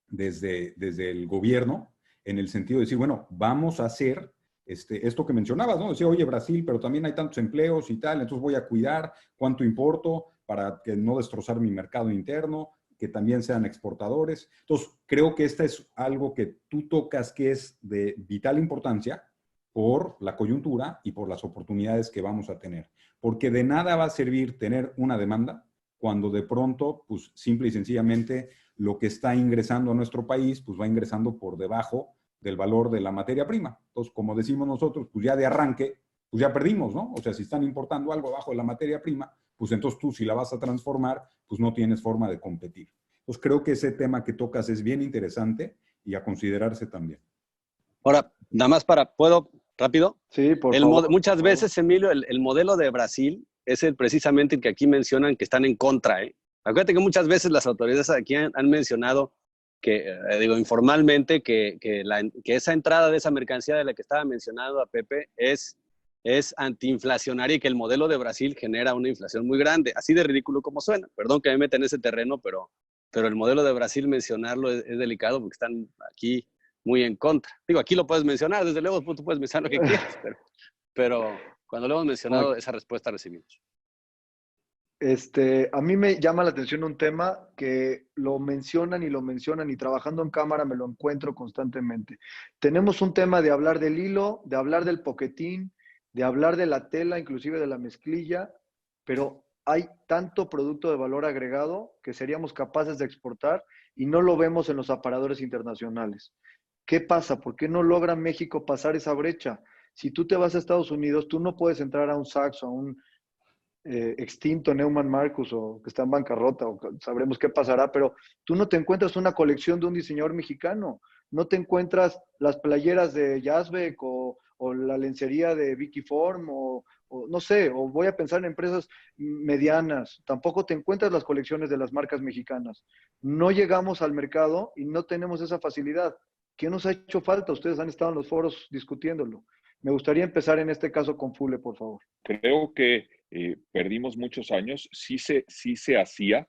Speaker 4: desde el gobierno, en el sentido de decir, bueno, vamos a hacer esto que mencionabas, ¿no? Decía, oye, Brasil, pero también hay tantos empleos y tal, entonces voy a cuidar cuánto importo para que no destrozar mi mercado interno, que también sean exportadores. Entonces, creo que esta es algo que tú tocas que es de vital importancia por la coyuntura y por las oportunidades que vamos a tener. Porque de nada va a servir tener una demanda cuando de pronto, pues simple y sencillamente, lo que está ingresando a nuestro país, pues va ingresando por debajo del valor de la materia prima. Entonces, como decimos nosotros, pues ya de arranque, pues ya perdimos, ¿no? O sea, si están importando algo abajo de la materia prima, pues entonces tú si la vas a transformar, pues no tienes forma de competir. Entonces, creo que ese tema que tocas es bien interesante y a considerarse también.
Speaker 3: Ahora, nada más ¿puedo rápido?
Speaker 2: Sí, por favor.
Speaker 3: Muchas veces, Emilio, el modelo de Brasil es precisamente el que aquí mencionan que están en contra, ¿eh? Acuérdate que muchas veces las autoridades aquí han mencionado que, digo, informalmente, que esa entrada de esa mercancía de la que estaba mencionando a Pepe es antiinflacionaria y que el modelo de Brasil genera una inflación muy grande, así de ridículo como suena. Perdón que me meta en ese terreno, pero el modelo de Brasil mencionarlo es delicado porque están aquí muy en contra. Digo, aquí lo puedes mencionar, desde luego tú puedes mencionar lo que quieras, pero cuando lo hemos mencionado, esa respuesta recibimos.
Speaker 2: A mí me llama la atención un tema que lo mencionan y trabajando en cámara me lo encuentro constantemente. Tenemos un tema de hablar del hilo, de hablar del poquetín, de hablar de la tela, inclusive de la mezclilla, pero hay tanto producto de valor agregado que seríamos capaces de exportar y no lo vemos en los aparadores internacionales. ¿Qué pasa? ¿Por qué no logra México pasar esa brecha? Si tú te vas a Estados Unidos, tú no puedes entrar a un Saks o a un extinto Neumann Marcus o que está en bancarrota o sabremos qué pasará, pero tú no te encuentras una colección de un diseñador mexicano, no te encuentras las playeras de Yazbek o la lencería de Vicky Form o no sé, o voy a pensar en empresas medianas, tampoco te encuentras las colecciones de las marcas mexicanas. No llegamos al mercado y no tenemos esa facilidad. ¿Qué nos ha hecho falta? Ustedes han estado en los foros discutiéndolo. Me gustaría empezar en este caso con Fule, por favor.
Speaker 5: Creo que perdimos muchos años, sí se hacía,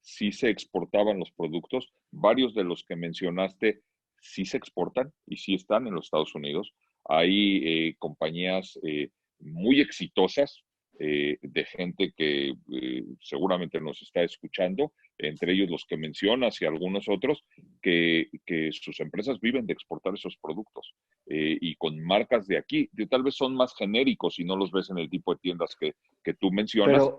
Speaker 5: sí se exportaban los productos, varios de los que mencionaste sí se exportan y sí están en los Estados Unidos. Hay compañías muy exitosas de gente que seguramente nos está escuchando, entre ellos los que mencionas y algunos otros, que sus empresas viven de exportar esos productos y con marcas de aquí, que tal vez son más genéricos y no los ves en el tipo de tiendas que tú mencionas,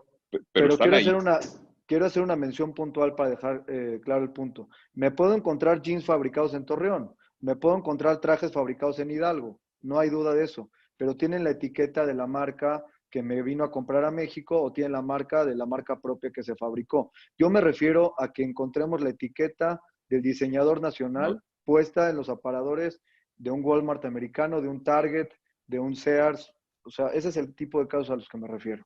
Speaker 5: pero están
Speaker 2: quiero
Speaker 5: ahí.
Speaker 2: quiero hacer una mención puntual para dejar claro el punto. Me puedo encontrar jeans fabricados en Torreón, me puedo encontrar trajes fabricados en Hidalgo, no hay duda de eso, pero tienen la etiqueta de la marca que me vino a comprar a México o tienen la marca de la marca propia que se fabricó. Yo me refiero a que encontremos la etiqueta del diseñador nacional puesta en los aparadores de un Walmart americano, de un Target, de un Sears. O sea, ese es el tipo de casos a los que me refiero.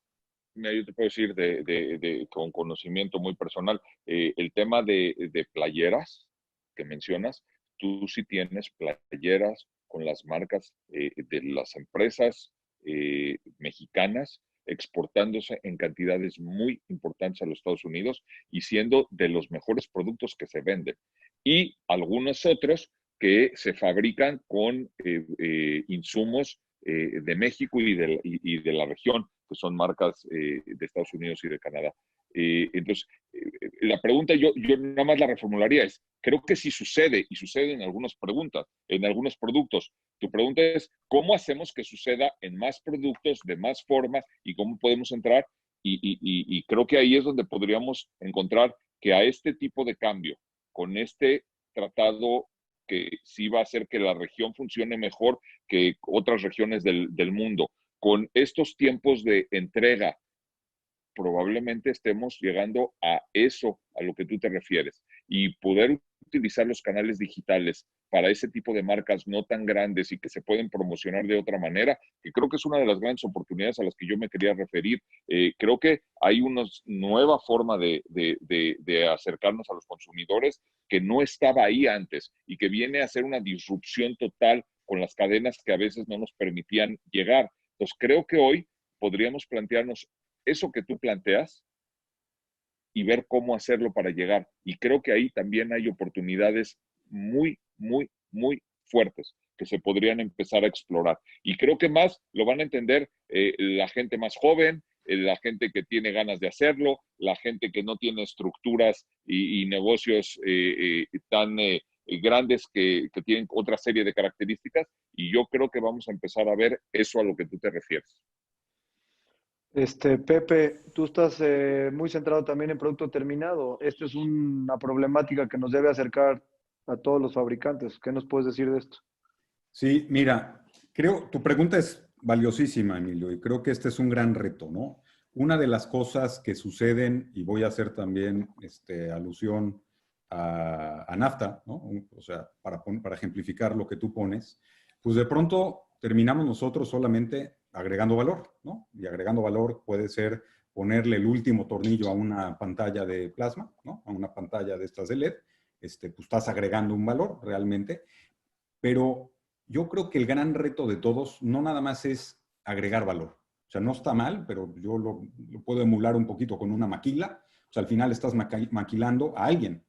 Speaker 5: Mira, yo te puedo decir con conocimiento muy personal, el tema de playeras que mencionas, tú sí tienes playeras con las marcas de las empresas mexicanas exportándose en cantidades muy importantes a los Estados Unidos y siendo de los mejores productos que se venden. Y algunos otros que se fabrican con insumos de México y de la región, que son marcas de Estados Unidos y de Canadá. Entonces, la pregunta yo nada más la reformularía es, creo que sí sucede, y sucede en algunas preguntas, en algunos productos. Tu pregunta es, ¿cómo hacemos que suceda en más productos, de más forma, y cómo podemos entrar? Y creo que ahí es donde podríamos encontrar que a este tipo de cambio, con este tratado que sí va a hacer que la región funcione mejor que otras regiones del mundo, con estos tiempos de entrega, probablemente estemos llegando a eso, a lo que tú te refieres, y poder utilizar los canales digitales para ese tipo de marcas no tan grandes y que se pueden promocionar de otra manera, que creo que es una de las grandes oportunidades a las que yo me quería referir. Creo que hay una nueva forma de acercarnos a los consumidores que no estaba ahí antes y que viene a ser una disrupción total con las cadenas que a veces no nos permitían llegar. Entonces, creo que hoy podríamos plantearnos eso que tú planteas y ver cómo hacerlo para llegar. Y creo que ahí también hay oportunidades muy, muy, muy fuertes que se podrían empezar a explorar. Y creo que más lo van a entender la gente más joven, la gente que tiene ganas de hacerlo, la gente que no tiene estructuras y negocios tan grandes que tienen otra serie de características. Y yo creo que vamos a empezar a ver eso a lo que tú te refieres.
Speaker 2: Pepe, tú estás muy centrado también en producto terminado. Esto es una problemática que nos debe acercar a todos los fabricantes. ¿Qué nos puedes decir de esto?
Speaker 4: Sí, mira, creo, tu pregunta es valiosísima, Emilio, y creo que este es un gran reto, ¿no? Una de las cosas que suceden, y voy a hacer también alusión a NAFTA, ¿no? O sea, para ejemplificar lo que tú pones, pues de pronto terminamos nosotros solamente agregando valor, ¿no? Y agregando valor puede ser ponerle el último tornillo a una pantalla de plasma, ¿no? A una pantalla de estas de LED, pues estás agregando un valor realmente, pero yo creo que el gran reto de todos no nada más es agregar valor. O sea, no está mal, pero yo lo puedo emular un poquito con una maquila. O sea, al final estás maquilando a alguien.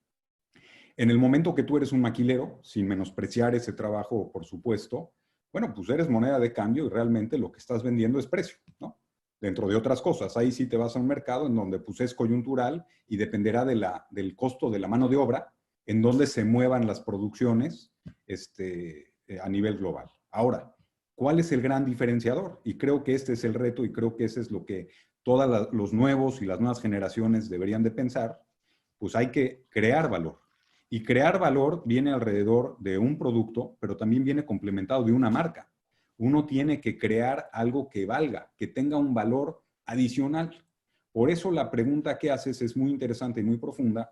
Speaker 4: En el momento que tú eres un maquilero, sin menospreciar ese trabajo, por supuesto, bueno, pues eres moneda de cambio y realmente lo que estás vendiendo es precio, ¿no? Dentro de otras cosas. Ahí sí te vas a un mercado en donde pues es coyuntural y dependerá del costo de la mano de obra en donde se muevan las producciones a nivel global. Ahora, ¿cuál es el gran diferenciador? Y creo que este es el reto y creo que ese es lo que todos los nuevos y las nuevas generaciones deberían de pensar, pues hay que crear valor. Y crear valor viene alrededor de un producto, pero también viene complementado de una marca. Uno tiene que crear algo que valga, que tenga un valor adicional. Por eso la pregunta que haces es muy interesante y muy profunda,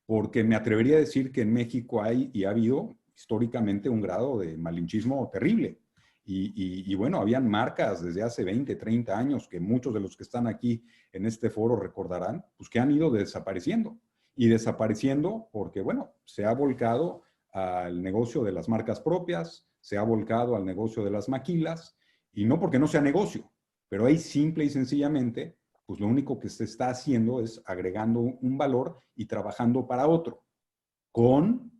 Speaker 4: porque me atrevería a decir que en México hay y ha habido históricamente un grado de malinchismo terrible. Y bueno, habían marcas desde hace 20, 30 años que muchos de los que están aquí en este foro recordarán, pues que han ido desapareciendo. Y desapareciendo porque, bueno, se ha volcado al negocio de las marcas propias, se ha volcado al negocio de las maquilas, y no porque no sea negocio, pero ahí simple y sencillamente, pues lo único que se está haciendo es agregando un valor y trabajando para otro, con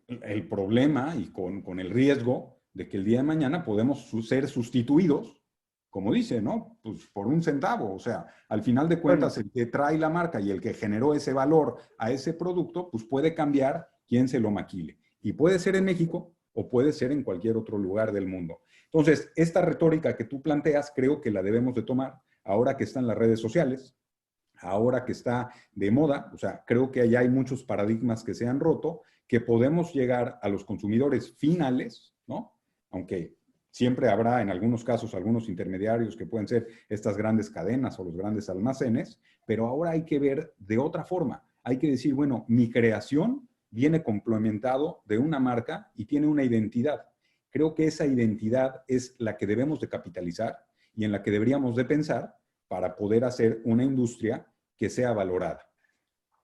Speaker 4: el problema y con el riesgo de que el día de mañana podemos ser sustituidos, como dice, ¿no? Pues por un centavo. O sea, al final de cuentas, el que trae la marca y el que generó ese valor a ese producto, pues puede cambiar quién se lo maquile. Y puede ser en México o puede ser en cualquier otro lugar del mundo. Entonces, esta retórica que tú planteas, creo que la debemos de tomar ahora que están las redes sociales, ahora que está de moda. O sea, creo que allá hay muchos paradigmas que se han roto, que podemos llegar a los consumidores finales, ¿no? Aunque siempre habrá en algunos casos algunos intermediarios que pueden ser estas grandes cadenas o los grandes almacenes, pero ahora hay que ver de otra forma. Hay que decir, bueno, mi creación viene complementado de una marca y tiene una identidad. Creo que esa identidad es la que debemos de capitalizar y en la que deberíamos de pensar para poder hacer una industria que sea valorada.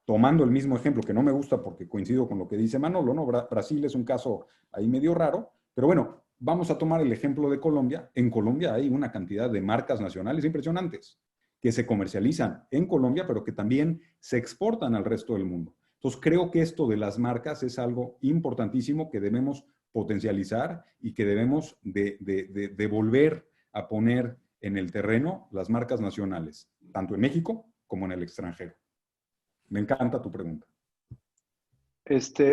Speaker 4: Tomando el mismo ejemplo, que no me gusta porque coincido con lo que dice Manolo, ¿no? Brasil es un caso ahí medio raro, pero bueno, vamos a tomar el ejemplo de Colombia. En Colombia hay una cantidad de marcas nacionales impresionantes que se comercializan en Colombia, pero que también se exportan al resto del mundo. Entonces, creo que esto de las marcas es algo importantísimo que debemos potencializar y que debemos de volver a poner en el terreno las marcas nacionales, tanto en México como en el extranjero. Me encanta tu pregunta.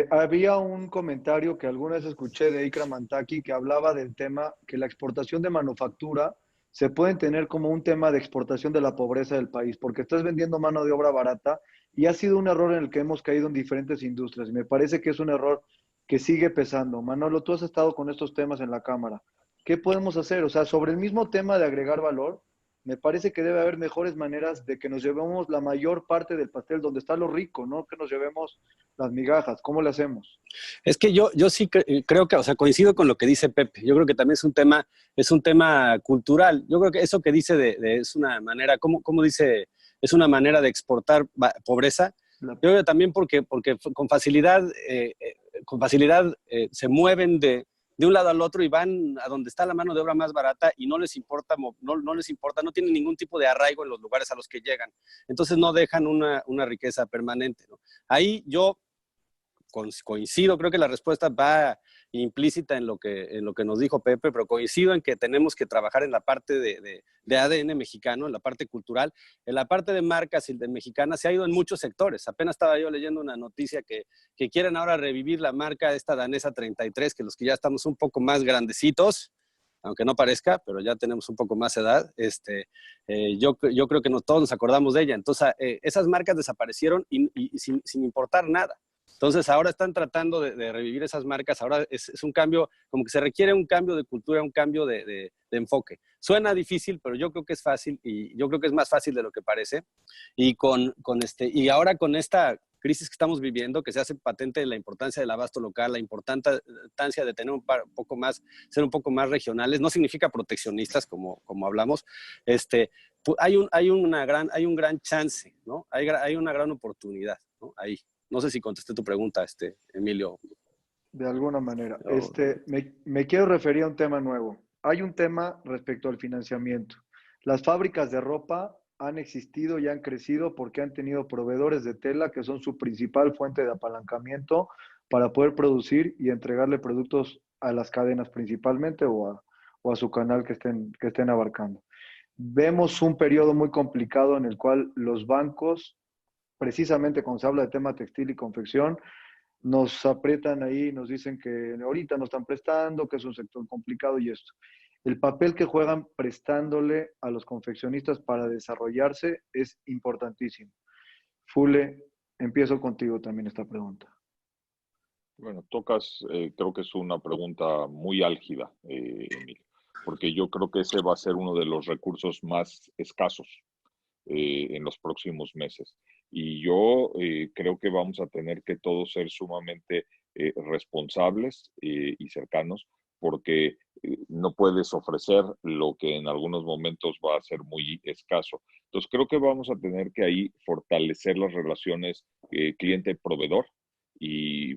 Speaker 2: Había un comentario que alguna vez escuché de Ikram Antaki que hablaba del tema que la exportación de manufactura se puede tener como un tema de exportación de la pobreza del país, porque estás vendiendo mano de obra barata y ha sido un error en el que hemos caído en diferentes industrias. Y me parece que es un error que sigue pesando. Manolo, tú has estado con estos temas en la Cámara. ¿Qué podemos hacer? O sea, sobre el mismo tema de agregar valor, me parece que debe haber mejores maneras de que nos llevemos la mayor parte del pastel, donde está lo rico, no que nos llevemos las migajas. ¿Cómo le hacemos?
Speaker 3: Es que yo sí creo que, o sea, coincido con lo que dice Pepe. Yo creo que también es un tema cultural. Yo creo que eso que dice es una manera, ¿cómo dice? Es una manera de exportar pobreza. Yo creo que también porque con facilidad se mueven de un lado al otro y van a donde está la mano de obra más barata y no les importa, no tienen ningún tipo de arraigo en los lugares a los que llegan. Entonces no dejan una riqueza permanente, ¿no? Ahí yo coincido, creo que la respuesta va implícita en lo que nos dijo Pepe, pero coincido en que tenemos que trabajar en la parte de ADN mexicano, en la parte cultural, en la parte de marcas y de mexicanas. Se ha ido en muchos sectores. Apenas estaba yo leyendo una noticia que quieren ahora revivir la marca esta danesa 33, que los que ya estamos un poco más grandecitos, aunque no parezca, pero ya tenemos un poco más edad, yo creo que todos nos acordamos de ella. Entonces, esas marcas desaparecieron y sin importar nada. Entonces, ahora están tratando de revivir esas marcas. Ahora es un cambio, como que se requiere un cambio de cultura, un cambio de enfoque. Suena difícil, pero yo creo que es fácil y yo creo que es más fácil de lo que parece. Y y ahora con esta crisis que estamos viviendo, que se hace patente la importancia del abasto local, la importancia de tener ser un poco más regionales, no significa proteccionistas como hablamos, hay un gran chance, ¿no? Hay una gran oportunidad, ¿no? Ahí. No sé si contesté tu pregunta, Emilio.
Speaker 2: De alguna manera. Me quiero referir a un tema nuevo. Hay un tema respecto al financiamiento. Las fábricas de ropa han existido y han crecido porque han tenido proveedores de tela que son su principal fuente de apalancamiento para poder producir y entregarle productos a las cadenas principalmente o a su canal que estén abarcando. Vemos un periodo muy complicado en el cual los bancos, precisamente cuando se habla de tema textil y confección, nos aprietan ahí, nos dicen que ahorita no están prestando, que es un sector complicado y esto. El papel que juegan prestándole a los confeccionistas para desarrollarse es importantísimo. Fule, empiezo contigo también esta pregunta.
Speaker 5: Bueno, creo que es una pregunta muy álgida, Emilio, porque yo creo que ese va a ser uno de los recursos más escasos en los próximos meses. Y yo creo que vamos a tener que todos ser sumamente responsables y cercanos, porque no puedes ofrecer lo que en algunos momentos va a ser muy escaso. Entonces creo que vamos a tener que ahí fortalecer las relaciones cliente-proveedor y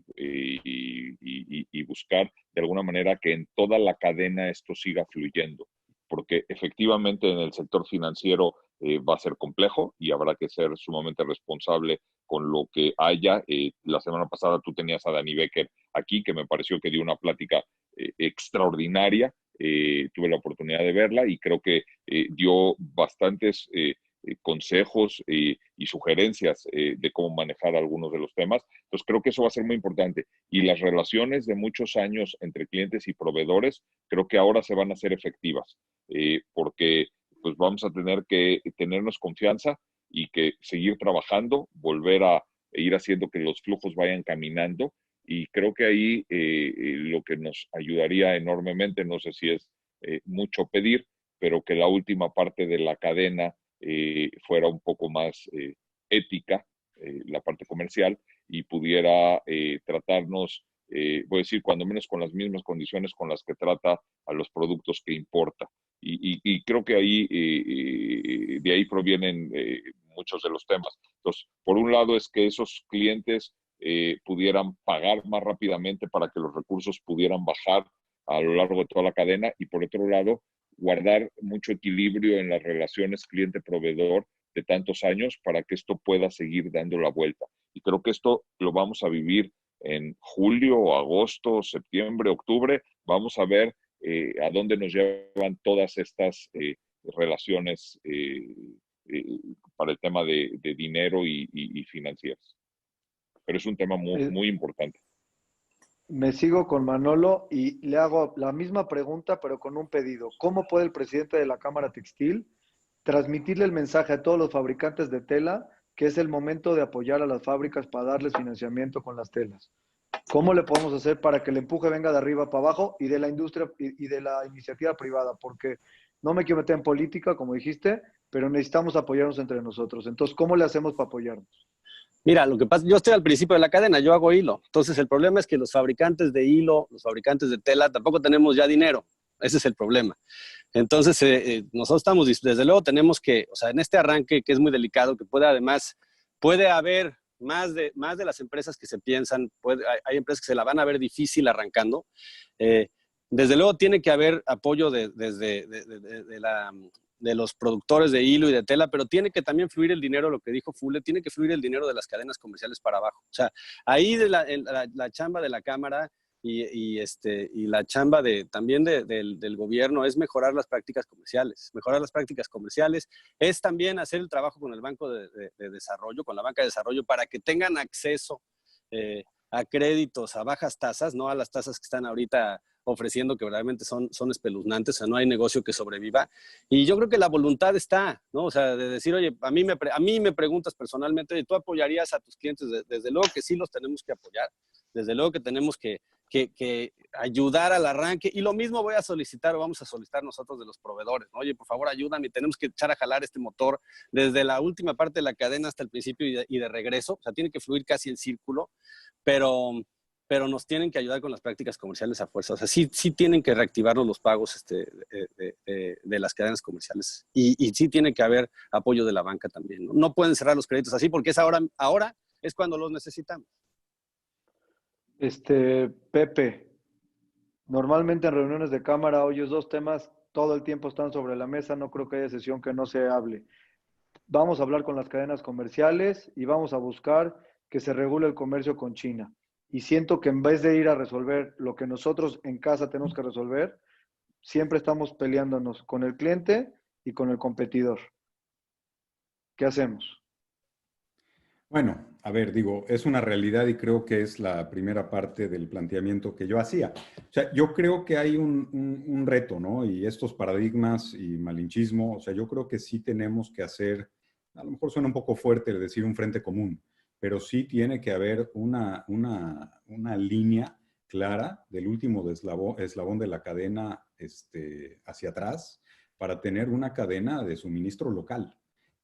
Speaker 5: buscar de alguna manera que en toda la cadena esto siga fluyendo, porque efectivamente en el sector financiero va a ser complejo y habrá que ser sumamente responsable con lo que haya. La semana pasada tú tenías a Dani Becker aquí, que me pareció que dio una plática extraordinaria. Tuve la oportunidad de verla y creo que dio bastantes consejos y sugerencias de cómo manejar algunos de los temas. Entonces creo que eso va a ser muy importante. Y las relaciones de muchos años entre clientes y proveedores creo que ahora se van a hacer efectivas, porque pues vamos a tener que tenernos confianza y que seguir trabajando, volver a ir haciendo que los flujos vayan caminando. Y creo que ahí lo que nos ayudaría enormemente, no sé si es mucho pedir, pero que la última parte de la cadena fuera un poco más ética, la parte comercial, y pudiera tratarnos, voy a decir, cuando menos con las mismas condiciones con las que trata a los productos que importa. Y creo que ahí, de ahí provienen muchos de los temas. Entonces, por un lado es que esos clientes pudieran pagar más rápidamente para que los recursos pudieran bajar a lo largo de toda la cadena, y por otro lado, guardar mucho equilibrio en las relaciones cliente-proveedor de tantos años para que esto pueda seguir dando la vuelta. Y creo que esto lo vamos a vivir en julio, agosto, septiembre, octubre. Vamos a ver a dónde nos llevan todas estas relaciones para el tema de dinero y financieras. Pero es un tema muy, muy importante.
Speaker 2: Me sigo con Manolo y le hago la misma pregunta, pero con un pedido. ¿Cómo puede el presidente de la Cámara Textil transmitirle el mensaje a todos los fabricantes de tela que es el momento de apoyar a las fábricas para darles financiamiento con las telas? ¿Cómo le podemos hacer para que el empuje venga de arriba para abajo y de la industria y de la iniciativa privada? Porque no me quiero meter en política, como dijiste, pero necesitamos apoyarnos entre nosotros. Entonces, ¿cómo le hacemos para apoyarnos?
Speaker 3: Mira, lo que pasa, yo estoy al principio de la cadena, yo hago hilo. Entonces, el problema es que los fabricantes de hilo, los fabricantes de tela, tampoco tenemos ya dinero. Ese es el problema. Entonces, nosotros estamos, desde luego tenemos que, o sea, en este arranque que es muy delicado, que puede haber más de las empresas que se piensan, hay empresas que se la van a ver difícil arrancando. Desde luego tiene que haber apoyo desde de los productores de hilo y de tela, pero tiene que también fluir el dinero, lo que dijo Fule, tiene que fluir el dinero de las cadenas comerciales para abajo. O sea, ahí la chamba de la Cámara y la chamba también del gobierno es mejorar las prácticas comerciales. Mejorar las prácticas comerciales es también hacer el trabajo con el Banco de Desarrollo, con la Banca de Desarrollo, para que tengan acceso a créditos a bajas tasas, no a las tasas que están ahorita ofreciendo, que verdaderamente son espeluznantes, o sea, no hay negocio que sobreviva. Y yo creo que la voluntad está, ¿no? O sea, de decir, oye, a mí me preguntas personalmente, oye, ¿tú apoyarías a tus clientes? Desde luego que sí los tenemos que apoyar, desde luego que tenemos que ayudar al arranque, y lo mismo vamos a solicitar nosotros de los proveedores, ¿no? Oye, por favor, ayúdame, tenemos que echar a jalar este motor desde la última parte de la cadena hasta el principio y de regreso, o sea, tiene que fluir casi en círculo, pero nos tienen que ayudar con las prácticas comerciales a fuerza. O sea, sí tienen que reactivarnos los pagos de las cadenas comerciales. Y sí tiene que haber apoyo de la banca también, ¿no? No pueden cerrar los créditos así porque ahora es cuando los necesitamos.
Speaker 2: Pepe, normalmente en reuniones de cámara oyes dos temas, todo el tiempo están sobre la mesa, no creo que haya sesión que no se hable. Vamos a hablar con las cadenas comerciales y vamos a buscar que se regule el comercio con China. Y siento que en vez de ir a resolver lo que nosotros en casa tenemos que resolver, siempre estamos peleándonos con el cliente y con el competidor. ¿Qué hacemos?
Speaker 4: Bueno, a ver, digo, es una realidad y creo que es la primera parte del planteamiento que yo hacía. O sea, yo creo que hay un reto, ¿no? Y estos paradigmas y malinchismo, o sea, yo creo que sí tenemos que hacer, a lo mejor suena un poco fuerte el decir un frente común, pero sí tiene que haber una línea clara del último eslabón de la cadena hacia atrás para tener una cadena de suministro local.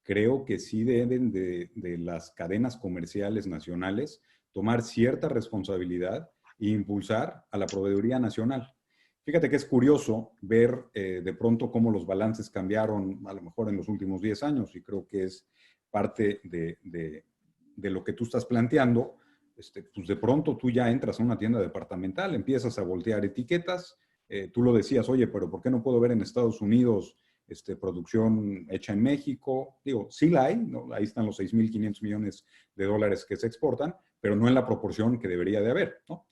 Speaker 4: Creo que sí deben de las cadenas comerciales nacionales tomar cierta responsabilidad e impulsar a la proveeduría nacional. Fíjate que es curioso ver de pronto cómo los balances cambiaron a lo mejor en los últimos 10 años y creo que es parte de lo que tú estás planteando. Pues de pronto tú ya entras a una tienda departamental, empiezas a voltear etiquetas, tú lo decías, oye, pero ¿por qué no puedo ver en Estados Unidos producción hecha en México? Digo, sí la hay, ¿no? Ahí están los 6.500 millones de dólares que se exportan, pero no en la proporción que debería de haber, ¿no?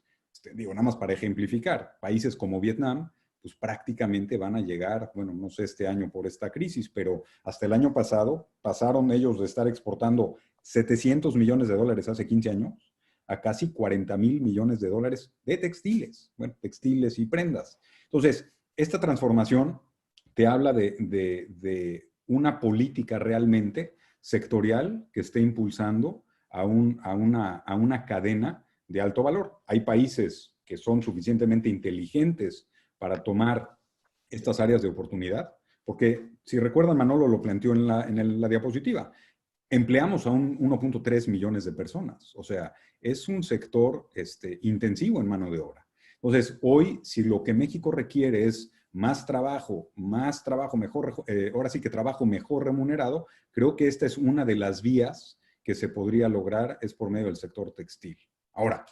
Speaker 4: Digo, nada más para ejemplificar, países como Vietnam, pues prácticamente van a llegar, bueno, no sé este año por esta crisis, pero hasta el año pasado pasaron ellos de estar exportando 700 millones de dólares hace 15 años a casi 40,000 millones de dólares de textiles, bueno, textiles y prendas. Entonces, esta transformación te habla de una política realmente sectorial que esté impulsando a una cadena de alto valor. Hay países que son suficientemente inteligentes para tomar estas áreas de oportunidad, porque si recuerdan, Manolo lo planteó en la diapositiva, empleamos a un 1.3 millones de personas, o sea, es un sector intensivo en mano de obra. Entonces, hoy, si lo que México requiere es más trabajo mejor, ahora sí que trabajo mejor remunerado, creo que esta es una de las vías que se podría lograr, es por medio del sector textil. Ahora,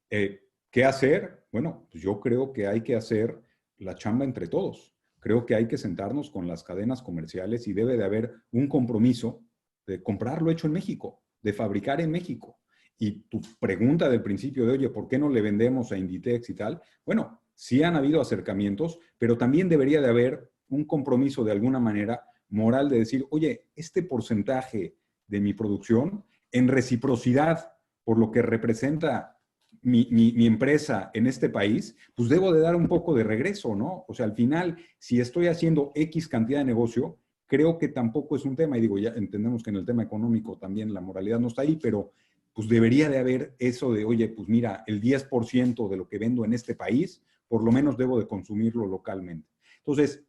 Speaker 4: ¿qué hacer? Bueno, pues yo creo que hay que hacer la chamba entre todos. Creo que hay que sentarnos con las cadenas comerciales y debe de haber un compromiso de comprarlo hecho en México, de fabricar en México. Y tu pregunta del principio de, oye, ¿por qué no le vendemos a Inditex y tal? Bueno, sí han habido acercamientos, pero también debería de haber un compromiso de alguna manera moral de decir, oye, este porcentaje de mi producción en reciprocidad por lo que representa mi empresa en este país, pues debo de dar un poco de regreso, ¿no? O sea, al final, si estoy haciendo X cantidad de negocio, creo que tampoco es un tema, y digo, ya entendemos que en el tema económico también la moralidad no está ahí, pero pues debería de haber eso de, oye, pues mira, el 10% de lo que vendo en este país, por lo menos debo de consumirlo localmente. Entonces,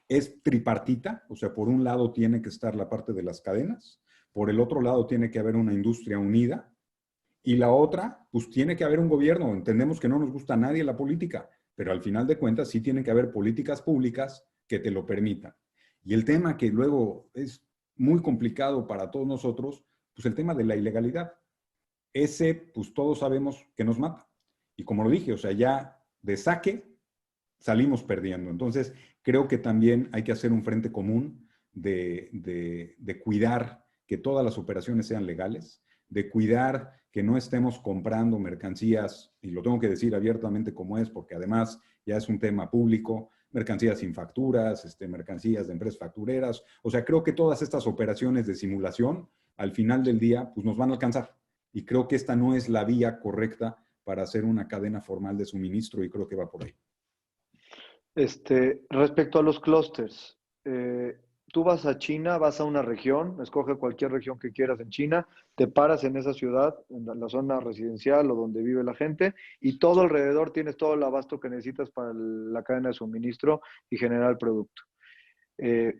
Speaker 4: es tripartita, o sea, por un lado tiene que estar la parte de las cadenas, por el otro lado tiene que haber una industria unida, y la otra, pues tiene que haber un gobierno. Entendemos que no nos gusta a nadie la política, pero al final de cuentas sí tiene que haber políticas públicas que te lo permitan. Y el tema que luego es muy complicado para todos nosotros, pues el tema de la ilegalidad. Ese, pues todos sabemos que nos mata. Y como lo dije, o sea, ya de saque salimos perdiendo. Entonces, creo que también hay que hacer un frente común de cuidar que todas las operaciones sean legales, de cuidar que no estemos comprando mercancías, y lo tengo que decir abiertamente como es, porque además ya es un tema público, mercancías sin facturas, mercancías de empresas factureras. O sea, creo que todas estas operaciones de simulación, al final del día, pues nos van a alcanzar. Y creo que esta no es la vía correcta para hacer una cadena formal de suministro, y creo que va por ahí.
Speaker 2: Respecto a los clústeres, tú vas a China, vas a una región, escoge cualquier región que quieras en China, te paras en esa ciudad, en la zona residencial o donde vive la gente, y todo alrededor tienes todo el abasto que necesitas para la cadena de suministro y generar el producto.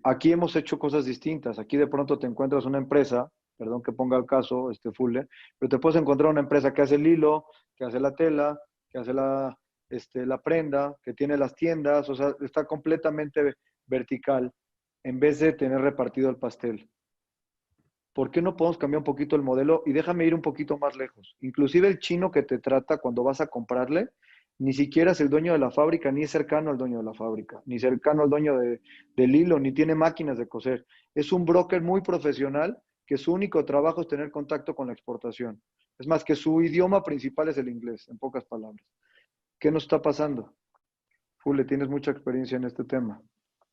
Speaker 2: Aquí hemos hecho cosas distintas. Aquí de pronto te encuentras una empresa, perdón que ponga el caso, Fule, pero te puedes encontrar una empresa que hace el hilo, que hace la tela, que hace la prenda, que tiene las tiendas, o sea, está completamente vertical en vez de tener repartido el pastel. ¿Por qué no podemos cambiar un poquito el modelo? Y déjame ir un poquito más lejos. Inclusive el chino que te trata cuando vas a comprarle, ni siquiera es el dueño de la fábrica, ni es cercano al dueño de la fábrica, ni cercano al dueño del hilo, ni tiene máquinas de coser. Es un broker muy profesional que su único trabajo es tener contacto con la exportación. Es más, que su idioma principal es el inglés, en pocas palabras. ¿Qué nos está pasando? Fule, tienes mucha experiencia en este tema.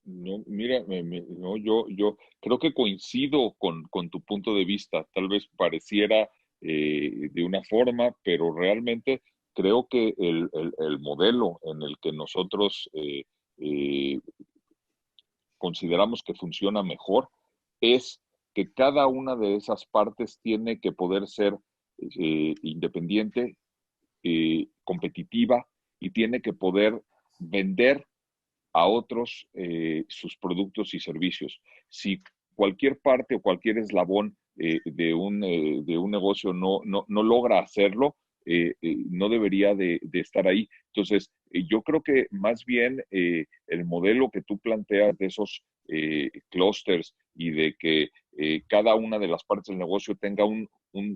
Speaker 5: No, mira, no, yo creo que coincido con tu punto de vista. Tal vez pareciera de una forma, pero realmente creo que el modelo en el que nosotros eh, consideramos que funciona mejor es que cada una de esas partes tiene que poder ser independiente, competitiva, y tiene que poder vender a otros sus productos y servicios. Si cualquier parte o cualquier eslabón de un negocio no logra hacerlo, no debería de estar ahí. Entonces, yo creo que más bien el modelo que tú planteas de esos clústeres y de que cada una de las partes del negocio tenga un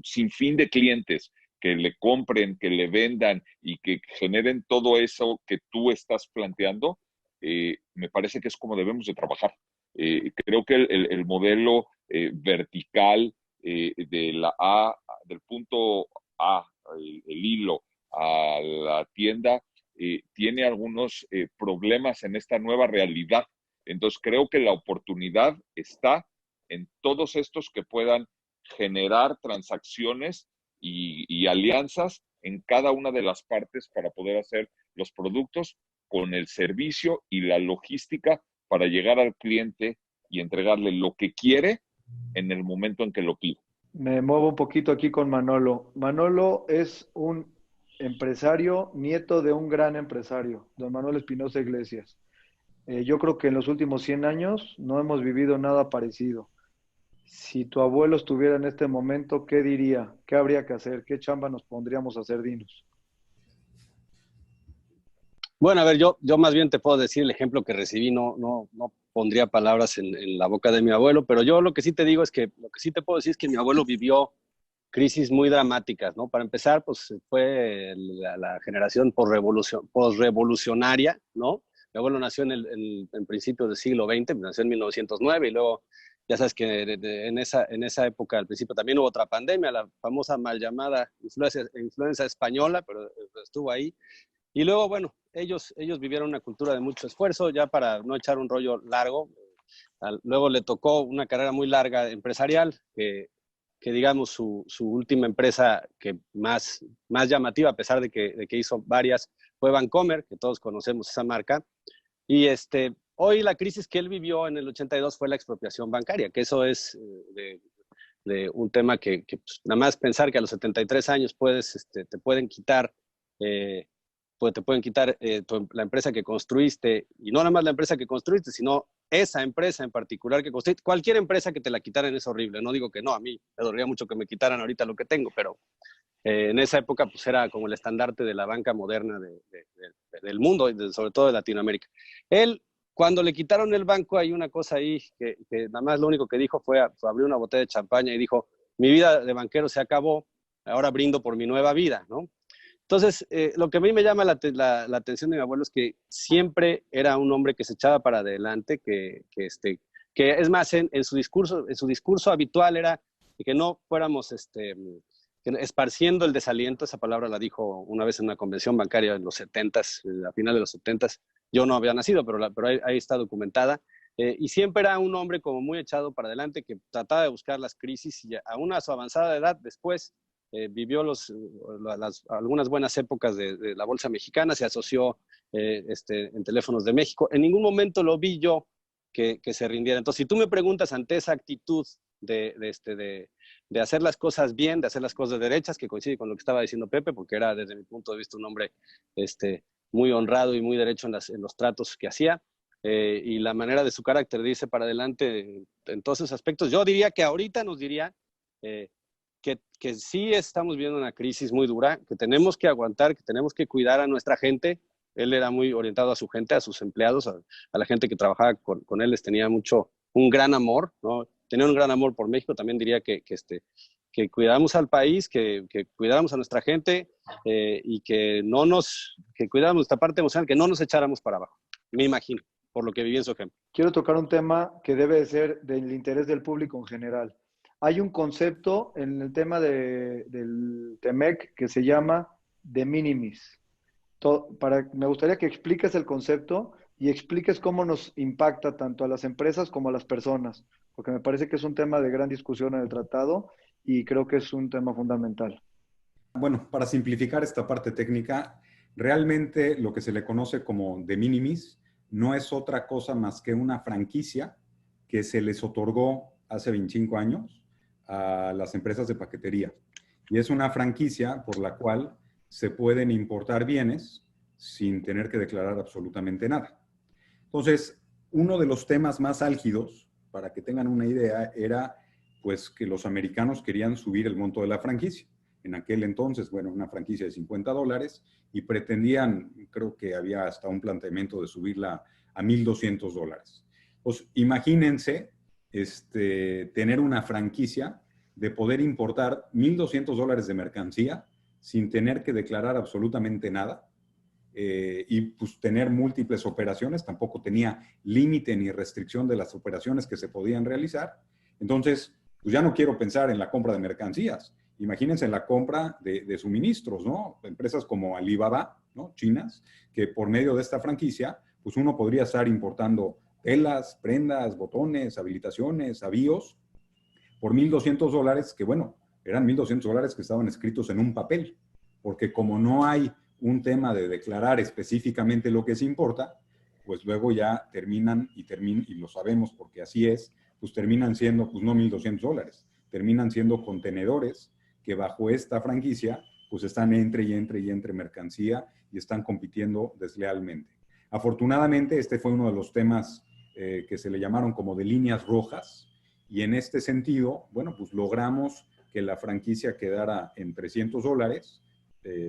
Speaker 5: sinfín de clientes que le compren, que le vendan y que generen todo eso que tú estás planteando, me parece que es como debemos de trabajar. Creo que el modelo vertical del punto A, el hilo, a la tienda, tiene algunos problemas en esta nueva realidad. Entonces creo que la oportunidad está en todos estos que puedan generar transacciones y alianzas en cada una de las partes para poder hacer los productos con el servicio y la logística para llegar al cliente y entregarle lo que quiere en el momento en que lo pide.
Speaker 2: Me muevo un poquito aquí con Manolo. Manolo es un empresario, nieto de un gran empresario, don Manuel Espinosa Iglesias. Yo creo que en los últimos 100 años no hemos vivido nada parecido. Si tu abuelo estuviera en este momento, ¿qué diría? ¿Qué habría que hacer? ¿Qué chamba nos pondríamos a hacer, dinos?
Speaker 3: Bueno, a ver, yo más bien te puedo decir el ejemplo que recibí, no pondría palabras en la boca de mi abuelo, pero yo lo que sí te digo es que, lo que sí te puedo decir es que mi abuelo vivió crisis muy dramáticas, ¿no? Para empezar, pues fue la generación posrevolucionaria, ¿no? Mi abuelo nació en principios del siglo XX, nació en 1909 y luego, ya sabes que en esa época, al principio también hubo otra pandemia, la famosa mal llamada influenza española, pero estuvo ahí. Y luego, bueno, ellos vivieron una cultura de mucho esfuerzo, ya para no echar un rollo largo. Luego le tocó una carrera muy larga empresarial, que digamos su última empresa que más llamativa, a pesar de que hizo varias, fue Bancomer, que todos conocemos esa marca. Y hoy la crisis que él vivió en el 82 fue la expropiación bancaria, que eso es de un tema que pues, nada más pensar que a los 73 años te pueden quitar... pues te pueden quitar la empresa que construiste, y no nada más la empresa que construiste, sino esa empresa en particular que construiste. Cualquier empresa que te la quitaran es horrible, no digo que no, a mí me dolería mucho que me quitaran ahorita lo que tengo, pero en esa época pues era como el estandarte de la banca moderna del mundo, y sobre todo de Latinoamérica. Él, cuando le quitaron el banco, hay una cosa ahí que nada más lo único que dijo fue abrió una botella de champaña y dijo, mi vida de banquero se acabó, ahora brindo por mi nueva vida, ¿no? Entonces, lo que a mí me llama la atención de mi abuelo es que siempre era un hombre que se echaba para adelante, que que es más, en su discurso habitual era que no fuéramos esparciendo el desaliento. Esa palabra la dijo una vez en una convención bancaria en los 70s, a finales de los 70s. Yo no había nacido, pero ahí está documentada. Y siempre era un hombre como muy echado para adelante, que trataba de buscar las crisis y aún a su avanzada edad después vivió algunas buenas épocas de la Bolsa Mexicana, se asoció en Teléfonos de México. En ningún momento lo vi yo que se rindiera. Entonces, si tú me preguntas ante esa actitud de hacer las cosas bien, de hacer las cosas derechas, que coincide con lo que estaba diciendo Pepe, porque era desde mi punto de vista un hombre muy honrado y muy derecho en los tratos que hacía, y la manera de su carácter de irse para adelante en todos esos aspectos, yo diría que ahorita nos diría que sí estamos viendo una crisis muy dura, que tenemos que aguantar, que tenemos que cuidar a nuestra gente. Él era muy orientado a su gente, a sus empleados, a la gente que trabajaba con él, les tenía un gran amor, ¿no? Tenía un gran amor por México. También diría que cuidáramos al país, que cuidáramos a nuestra gente, y que cuidáramos nuestra parte emocional, que no nos echáramos para abajo, me imagino, por lo que viví en su ejemplo.
Speaker 2: Quiero tocar un tema que debe de ser del interés del público en general. Hay un concepto en el tema del TEMEC que se llama de minimis. Me gustaría que expliques el concepto y expliques cómo nos impacta tanto a las empresas como a las personas, porque me parece que es un tema de gran discusión en el tratado y creo que es un tema fundamental.
Speaker 4: Bueno, para simplificar esta parte técnica, realmente lo que se le conoce como de minimis no es otra cosa más que una franquicia que se les otorgó hace 25 años a las empresas de paquetería. Y es una franquicia por la cual se pueden importar bienes sin tener que declarar absolutamente nada. Entonces, uno de los temas más álgidos, para que tengan una idea, era pues que los americanos querían subir el monto de la franquicia. En aquel entonces, bueno, una franquicia de $50 y pretendían, creo que había hasta un planteamiento de subirla a $1,200. Pues imagínense tener una franquicia de poder importar $1,200 de mercancía sin tener que declarar absolutamente nada, y pues tener múltiples operaciones. Tampoco tenía límite ni restricción de las operaciones que se podían realizar. Entonces, pues ya no quiero pensar en la compra de mercancías. Imagínense en la compra de suministros, ¿no? Empresas como Alibaba, ¿no? Chinas, que por medio de esta franquicia, pues uno podría estar importando telas, prendas, botones, habilitaciones, avíos, por $1,200, que bueno, eran $1,200 que estaban escritos en un papel, porque como no hay un tema de declarar específicamente lo que se importa, pues luego ya terminan, y lo sabemos porque así es, pues terminan siendo, pues no $1,200, terminan siendo contenedores que bajo esta franquicia, pues están entre mercancía y están compitiendo deslealmente. Afortunadamente, este fue uno de los temas que se le llamaron como de líneas rojas, y en este sentido, bueno, pues logramos que la franquicia quedara en $300,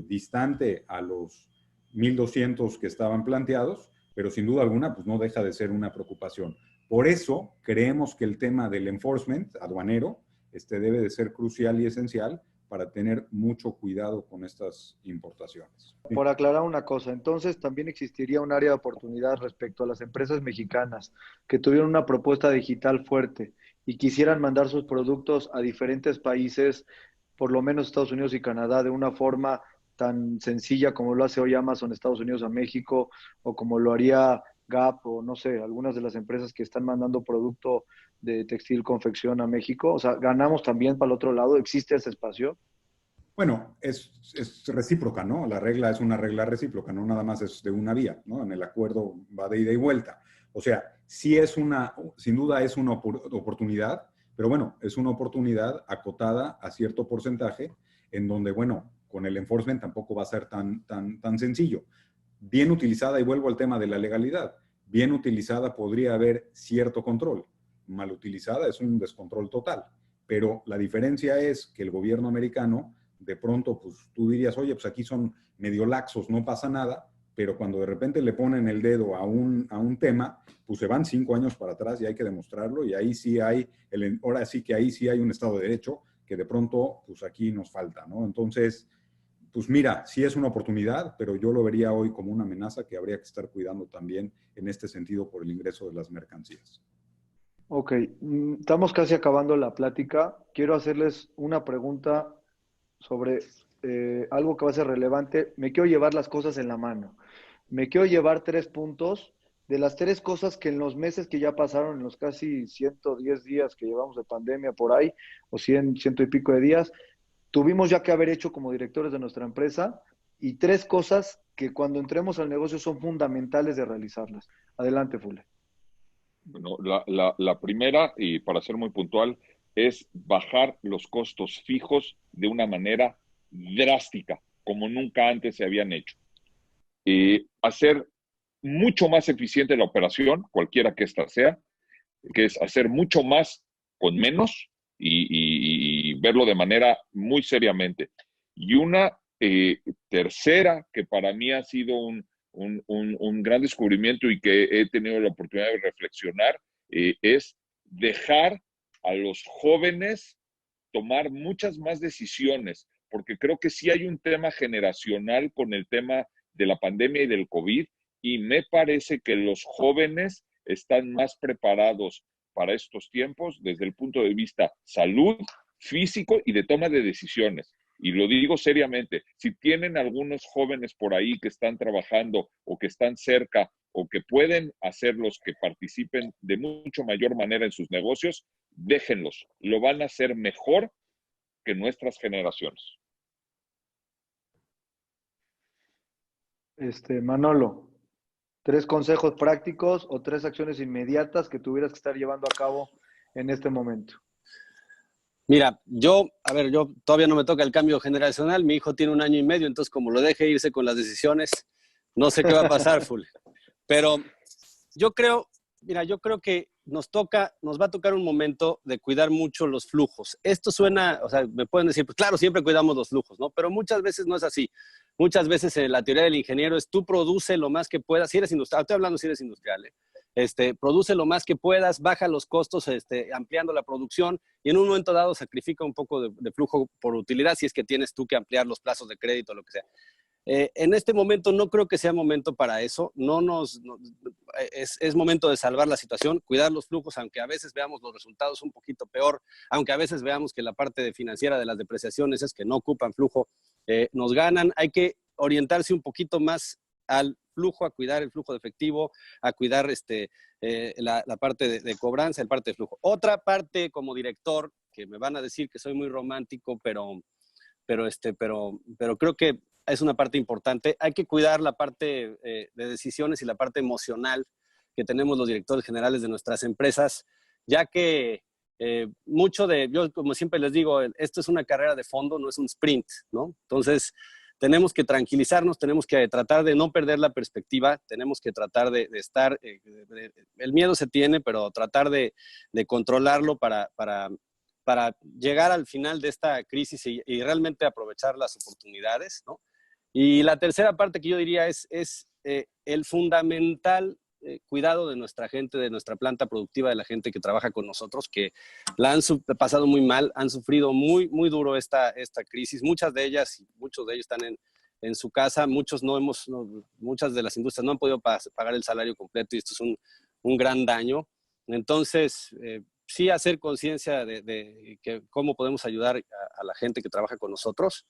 Speaker 4: distante a los 1,200 que estaban planteados, pero sin duda alguna, pues no deja de ser una preocupación. Por eso creemos que el tema del enforcement aduanero debe de ser crucial y esencial para tener mucho cuidado con estas importaciones.
Speaker 2: Por aclarar una cosa, entonces también existiría un área de oportunidad respecto a las empresas mexicanas que tuvieron una propuesta digital fuerte y quisieran mandar sus productos a diferentes países, por lo menos Estados Unidos y Canadá, de una forma tan sencilla como lo hace hoy Amazon Estados Unidos a México, o como lo haría Gap, o no sé, algunas de las empresas que están mandando producto de textil, confección a México. O sea, ganamos también para el otro lado. ¿Existe ese espacio?
Speaker 4: Bueno, es recíproca, ¿no? La regla es una regla recíproca, no nada más es de una vía, ¿no? En el acuerdo va de ida y vuelta. O sea, sí sin duda es una oportunidad, pero bueno, es una oportunidad acotada a cierto porcentaje, en donde, bueno, con el enforcement tampoco va a ser tan sencillo. Bien utilizada, y vuelvo al tema de la legalidad, bien utilizada podría haber cierto control. Mal utilizada es un descontrol total. Pero la diferencia es que el gobierno americano, de pronto, pues tú dirías, oye, pues aquí son medio laxos, no pasa nada, pero cuando de repente le ponen el dedo a un tema, pues se van 5 años para atrás y hay que demostrarlo, y ahí sí ahora sí que ahí sí hay un Estado de Derecho que de pronto, pues aquí nos falta, ¿no? Entonces, pues mira, sí es una oportunidad, pero yo lo vería hoy como una amenaza que habría que estar cuidando también en este sentido por el ingreso de las mercancías.
Speaker 2: Ok, estamos casi acabando la plática. Quiero hacerles una pregunta sobre algo que va a ser relevante. Me quiero llevar las cosas en la mano. Me quiero llevar 3 puntos de las 3 cosas que en los meses que ya pasaron, en los casi 110 días que llevamos de pandemia por ahí, o 100, ciento y pico de días, tuvimos ya que haber hecho como directores de nuestra empresa y 3 cosas que cuando entremos al negocio son fundamentales de realizarlas. Adelante, Fule.
Speaker 5: Bueno, la primera, y para ser muy puntual, es bajar los costos fijos de una manera drástica, como nunca antes se habían hecho. Hacer mucho más eficiente la operación, cualquiera que ésta sea, que es hacer mucho más con menos y verlo de manera muy seriamente. Y una tercera, que para mí ha sido un gran descubrimiento y que he tenido la oportunidad de reflexionar, es dejar a los jóvenes tomar muchas más decisiones, porque creo que sí hay un tema generacional con el tema de la pandemia y del COVID, y me parece que los jóvenes están más preparados para estos tiempos desde el punto de vista salud, físico y de toma de decisiones. Y lo digo seriamente, si tienen algunos jóvenes por ahí que están trabajando o que están cerca o que pueden hacerlos que participen de mucho mayor manera en sus negocios, déjenlos, lo van a hacer mejor que nuestras generaciones.
Speaker 2: Manolo, 3 consejos prácticos o 3 acciones inmediatas que tuvieras que estar llevando a cabo en este momento.
Speaker 3: Mira, yo todavía no me toca el cambio generacional, mi hijo tiene 1 año y medio, entonces como lo deje irse con las decisiones, no sé qué va a pasar, Fule. Pero yo creo que nos va a tocar un momento de cuidar mucho los flujos. Esto suena, o sea, me pueden decir, pues claro, siempre cuidamos los flujos, ¿no? Pero muchas veces no es así. Muchas veces la teoría del ingeniero es tú produce lo más que puedas, si eres industrial, estoy hablando si eres industrial, produce lo más que puedas, baja los costos ampliando la producción y en un momento dado sacrifica un poco de flujo por utilidad si es que tienes tú que ampliar los plazos de crédito o lo que sea. En este momento no creo que sea momento para eso, es momento de salvar la situación, cuidar los flujos, aunque a veces veamos los resultados un poquito peor, aunque a veces veamos que la parte financiera de las depreciaciones es que no ocupan flujo, nos ganan, hay que orientarse un poquito más al flujo, a cuidar el flujo de efectivo, a cuidar la parte de cobranza, el parte de flujo. Otra parte como director, que me van a decir que soy muy romántico, pero creo que es una parte importante. Hay que cuidar la parte de decisiones y la parte emocional que tenemos los directores generales de nuestras empresas, ya que yo como siempre les digo, esto es una carrera de fondo, no es un sprint, ¿no? Entonces, tenemos que tranquilizarnos, tenemos que tratar de no perder la perspectiva, tenemos que tratar de estar, el miedo se tiene, pero tratar de controlarlo para llegar al final de esta crisis y realmente aprovechar las oportunidades, ¿no? Y la tercera parte que yo diría es el fundamental cuidado de nuestra gente, de nuestra planta productiva, de la gente que trabaja con nosotros, que la han pasado muy mal, han sufrido muy, muy duro esta crisis. Muchas de ellas, muchos de ellos están en su casa, muchas de las industrias no han podido pagar el salario completo y esto es un gran daño. Entonces, sí hacer conciencia de cómo podemos ayudar a la gente que trabaja con nosotros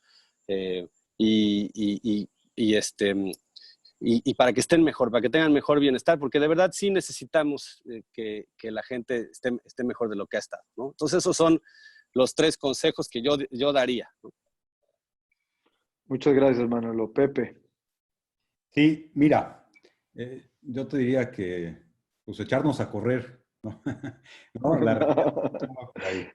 Speaker 3: y para que estén mejor, para que tengan mejor bienestar, porque de verdad sí necesitamos que la gente esté mejor de lo que ha estado, ¿no? Entonces esos son los 3 consejos que yo daría, ¿no?
Speaker 2: Muchas gracias, Manolo. Pepe.
Speaker 4: Sí, mira, yo te diría que pues echarnos a correr, ¿no? No, la realidad no va por ahí.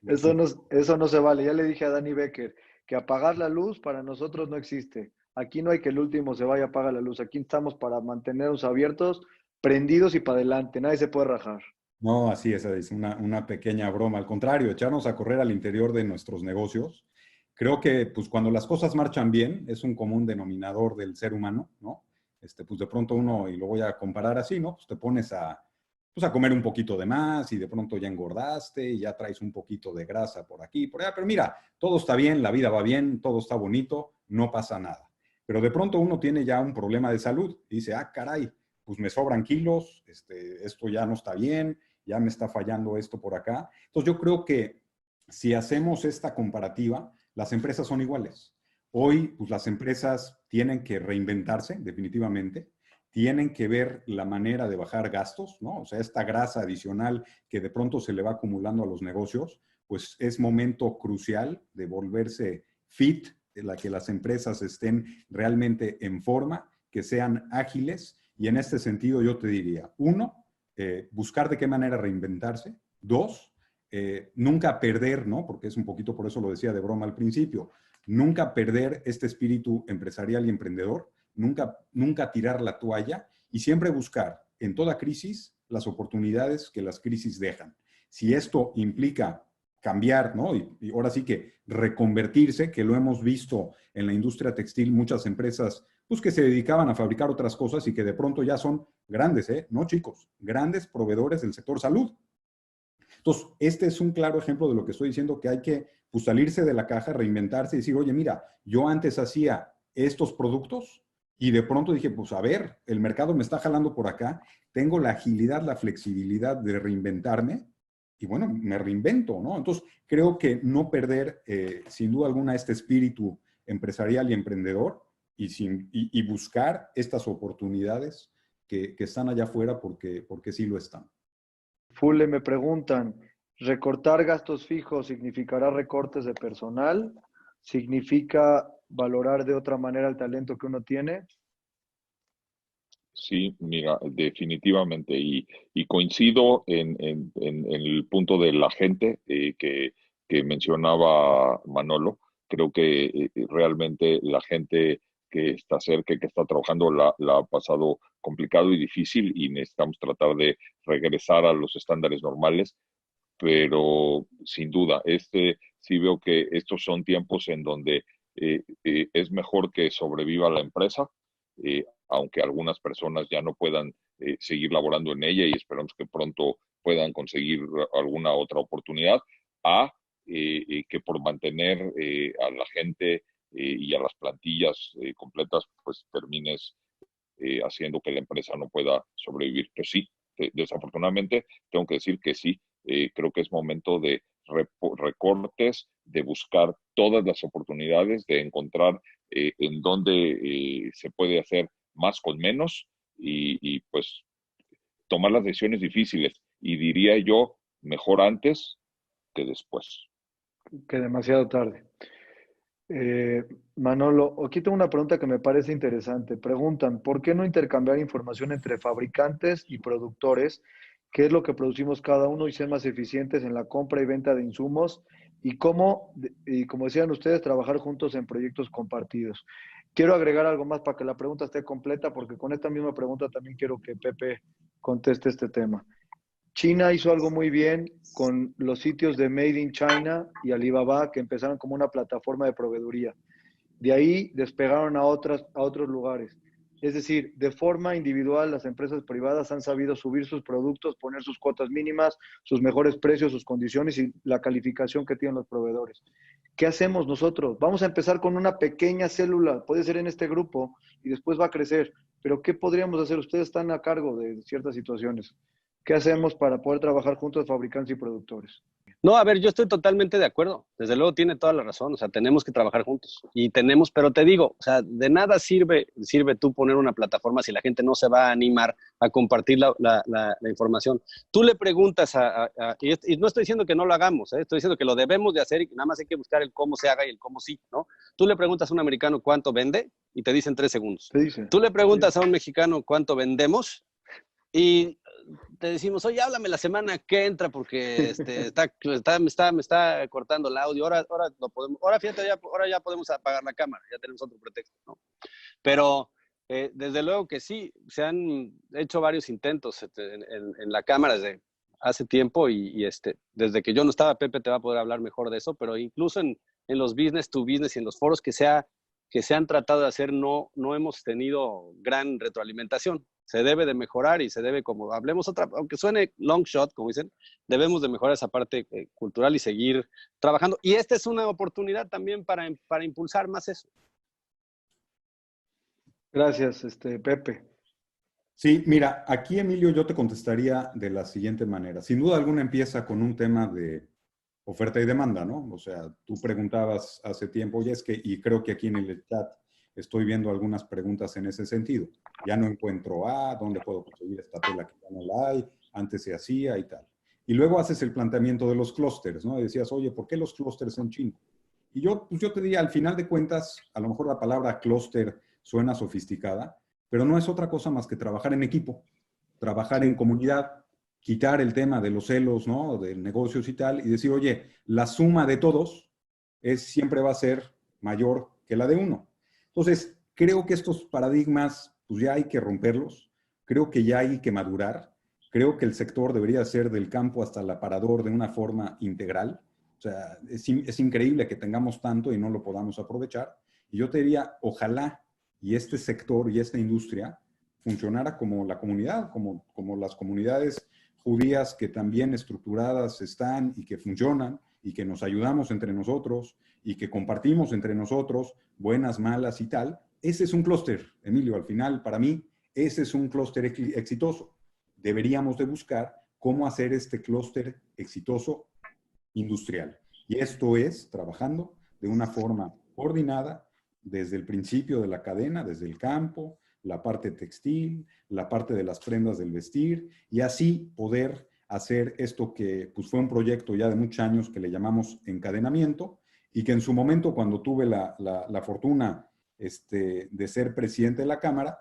Speaker 2: Eso no se vale. Ya le dije a Dani Becker que apagar la luz para nosotros no existe. Aquí no hay que el último se vaya a apagar la luz. Aquí estamos para mantenernos abiertos, prendidos y para adelante. Nadie se puede rajar.
Speaker 4: No, así es una pequeña broma. Al contrario, echarnos a correr al interior de nuestros negocios. Creo que pues cuando las cosas marchan bien, es un común denominador del ser humano, ¿no? Pues de pronto uno, y lo voy a comparar así, ¿no? Pues te pones a comer un poquito de más y de pronto ya engordaste y ya traes un poquito de grasa por aquí, por allá. Pero mira, todo está bien, la vida va bien, todo está bonito, no pasa nada. Pero de pronto uno tiene ya un problema de salud y dice, ah, caray, pues me sobran kilos, esto ya no está bien ya me está fallando esto por acá. Entonces yo creo que si hacemos esta comparativa, las empresas son iguales. Hoy, pues las empresas tienen que reinventarse, definitivamente. Tienen que ver la manera de bajar gastos, ¿no? O sea, esta grasa adicional que de pronto se le va acumulando a los negocios, pues es momento crucial de volverse fit, de la que las empresas estén realmente en forma, que sean ágiles. Y en este sentido yo te diría, uno, buscar de qué manera reinventarse. Dos, nunca perder, ¿no? Porque es un poquito, por eso lo decía de broma al principio, nunca perder este espíritu empresarial y emprendedor, nunca tirar la toalla y siempre buscar en toda crisis las oportunidades que las crisis dejan. Si esto implica cambiar, ¿no? Y ahora sí que reconvertirse, que lo hemos visto en la industria textil, muchas empresas pues que se dedicaban a fabricar otras cosas y que de pronto ya son grandes, no chicos, grandes proveedores del sector salud. Entonces, este es un claro ejemplo de lo que estoy diciendo, que hay que pues, salirse de la caja, reinventarse y decir, oye, mira, yo antes hacía estos productos y de pronto dije, pues a ver, el mercado me está jalando por acá, tengo la agilidad, la flexibilidad de reinventarme y bueno, me reinvento, ¿no? Entonces, creo que no perder, sin duda alguna, este espíritu empresarial y emprendedor y buscar estas oportunidades que están allá afuera porque sí lo están.
Speaker 2: Fule, me preguntan, ¿recortar gastos fijos significará recortes de personal? ¿Significa valorar de otra manera el talento que uno tiene?
Speaker 5: Sí, mira, definitivamente. Y coincido en el punto de la gente que mencionaba Manolo. Creo que realmente la gente que está cerca, que está trabajando, la ha pasado complicado y difícil y necesitamos tratar de regresar a los estándares normales. Pero sin duda, sí veo que estos son tiempos en donde es mejor que sobreviva la empresa, aunque algunas personas ya no puedan seguir laborando en ella y esperamos que pronto puedan conseguir alguna otra oportunidad, que por mantener a la gente y a las plantillas completas, pues termines haciendo que la empresa no pueda sobrevivir. Pues sí, desafortunadamente tengo que decir que sí, creo que es momento de recortes, de buscar todas las oportunidades, de encontrar en dónde se puede hacer más con menos pues tomar las decisiones difíciles. Y diría yo, mejor antes que después.
Speaker 2: Que demasiado tarde. Manolo, aquí tengo una pregunta que me parece interesante. Preguntan, ¿por qué no intercambiar información entre fabricantes y productores? ¿Qué es lo que producimos cada uno y ser más eficientes en la compra y venta de insumos? Y cómo, y como decían ustedes, trabajar juntos en proyectos compartidos. Quiero agregar algo más para que la pregunta esté completa, porque con esta misma pregunta también quiero que Pepe conteste este tema. China hizo algo muy bien con los sitios de Made in China y Alibaba, que empezaron como una plataforma de proveeduría. De ahí despegaron a otros lugares. Es decir, de forma individual, las empresas privadas han sabido subir sus productos, poner sus cuotas mínimas, sus mejores precios, sus condiciones y la calificación que tienen los proveedores. ¿Qué hacemos nosotros? Vamos a empezar con una pequeña célula, puede ser en este grupo, y después va a crecer. Pero ¿qué podríamos hacer? Ustedes están a cargo de ciertas situaciones. ¿Qué hacemos para poder trabajar juntos fabricantes y productores?
Speaker 3: No, a ver, yo estoy totalmente de acuerdo. Desde luego tiene toda la razón. O sea, tenemos que trabajar juntos. Y tenemos, pero te digo, o sea, de nada sirve tú poner una plataforma si la gente no se va a animar a compartir la información. Tú le preguntas y no estoy diciendo que no lo hagamos, estoy diciendo que lo debemos de hacer y que nada más hay que buscar el cómo se haga y el cómo sí, ¿no? Tú le preguntas a un americano cuánto vende y te dicen 3 segundos.
Speaker 2: ¿Qué dice?
Speaker 3: Tú le preguntas a un mexicano cuánto vendemos y te decimos, oye, háblame la semana que entra porque me está cortando el audio. Ahora fíjate, ahora ya podemos apagar la cámara, ya tenemos otro pretexto, ¿no? Pero desde luego que sí, se han hecho varios intentos en la cámara desde hace tiempo y desde que yo no estaba, Pepe te va a poder hablar mejor de eso, pero incluso en los business to business y en los foros que se han tratado de hacer, no hemos tenido gran retroalimentación. Se debe de mejorar y se debe, como hablemos aunque suene long shot, como dicen, debemos de mejorar esa parte cultural y seguir trabajando. Y esta es una oportunidad también para impulsar más eso.
Speaker 2: Gracias, Pepe.
Speaker 4: Sí, mira, aquí Emilio yo te contestaría de la siguiente manera. Sin duda alguna empieza con un tema de oferta y demanda, ¿no? O sea, tú preguntabas hace tiempo, oye, es que, y creo que aquí en el chat estoy viendo algunas preguntas en ese sentido. Ya no encuentro ¿dónde puedo conseguir esta tela que ya no la hay? Antes se hacía y tal. Y luego haces el planteamiento de los clústeres, ¿no? Y decías, oye, ¿por qué los clústeres en China? Y yo, pues yo te diría, al final de cuentas, a lo mejor la palabra clúster suena sofisticada, pero no es otra cosa más que trabajar en equipo, trabajar en comunidad, quitar el tema de los celos, ¿no? De negocios y tal, y decir, oye, la suma de todos siempre va a ser mayor que la de uno. Entonces, creo que estos paradigmas, pues ya hay que romperlos, creo que ya hay que madurar, creo que el sector debería ser del campo hasta el aparador de una forma integral. O sea, es increíble que tengamos tanto y no lo podamos aprovechar. Y yo te diría, ojalá y este sector y esta industria funcionara como la comunidad, como las comunidades judías que también estructuradas están y que funcionan y que nos ayudamos entre nosotros y que compartimos entre nosotros buenas, malas y tal. Ese es un clúster, Emilio, al final para mí ese es un clúster exitoso. Deberíamos de buscar cómo hacer este clúster exitoso industrial. Y esto es trabajando de una forma coordinada desde el principio de la cadena, desde el campo, la parte textil, la parte de las prendas del vestir, y así poder hacer esto que pues, fue un proyecto ya de muchos años que le llamamos encadenamiento, y que en su momento, cuando tuve la fortuna de ser presidente de la Cámara,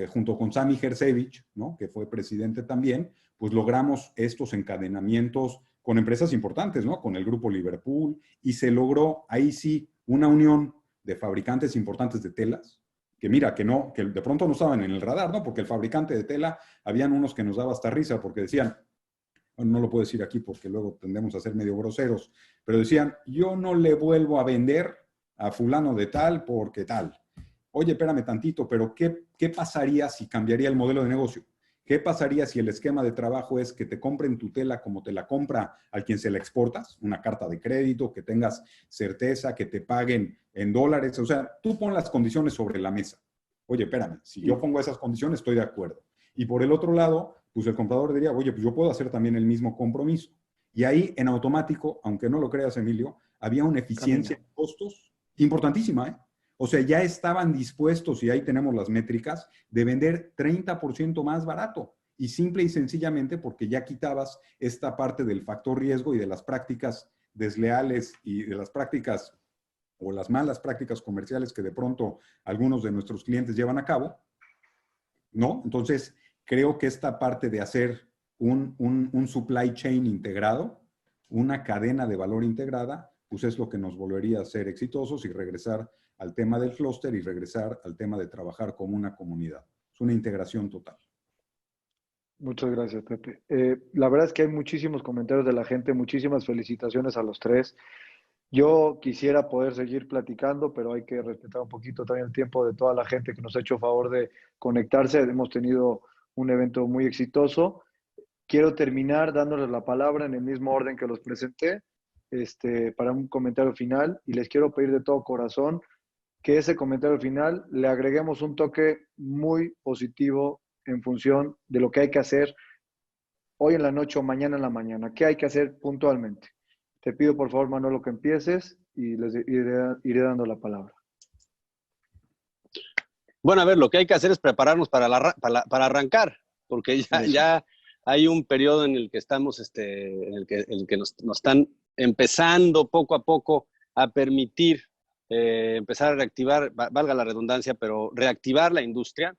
Speaker 4: junto con Sami Hersevich, ¿no? Que fue presidente también, pues logramos estos encadenamientos con empresas importantes, ¿no? Con el grupo Liverpool, y se logró ahí sí una unión de fabricantes importantes de telas, que mira, que de pronto no estaban en el radar, ¿no? Porque el fabricante de tela, habían unos que nos daba hasta risa porque decían, bueno, no lo puedo decir aquí porque luego tendemos a ser medio groseros, pero decían, yo no le vuelvo a vender a fulano de tal porque tal. Oye, espérame tantito, pero ¿qué pasaría si cambiaría el modelo de negocio? ¿Qué pasaría si el esquema de trabajo es que te compren tu tela como te la compra al quien se la exportas? Una carta de crédito, que tengas certeza, que te paguen en dólares. O sea, tú pon las condiciones sobre la mesa. Oye, espérame, si yo pongo esas condiciones, estoy de acuerdo. Y por el otro lado, pues el comprador diría, oye, pues yo puedo hacer también el mismo compromiso. Y ahí, en automático, aunque no lo creas, Emilio, había una eficiencia de costos importantísima, ¿eh? O sea, ya estaban dispuestos, y ahí tenemos las métricas, de vender 30% más barato. Y simple y sencillamente porque ya quitabas esta parte del factor riesgo y de las prácticas desleales y de las prácticas o las malas prácticas comerciales que de pronto algunos de nuestros clientes llevan a cabo, ¿no? Entonces, creo que esta parte de hacer un supply chain integrado, una cadena de valor integrada, pues es lo que nos volvería a ser exitosos y regresar al tema del clúster y regresar al tema de trabajar como una comunidad. Es una integración total.
Speaker 2: Muchas gracias, Pepe. La verdad es que hay muchísimos comentarios de la gente, muchísimas felicitaciones a los tres. Yo quisiera poder seguir platicando, pero hay que respetar un poquito también el tiempo de toda la gente que nos ha hecho favor de conectarse. Hemos tenido un evento muy exitoso. Quiero terminar dándoles la palabra en el mismo orden que los presenté, para un comentario final, y les quiero pedir de todo corazón que ese comentario final le agreguemos un toque muy positivo en función de lo que hay que hacer hoy en la noche o mañana en la mañana. ¿Qué hay que hacer puntualmente? Te pido por favor, Manolo, que empieces y les iré dando la palabra.
Speaker 3: Bueno, a ver, lo que hay que hacer es prepararnos para arrancar, porque ya hay un periodo en el que estamos, en el que nos están empezando poco a poco a permitir empezar a reactivar, valga la redundancia, pero reactivar la industria.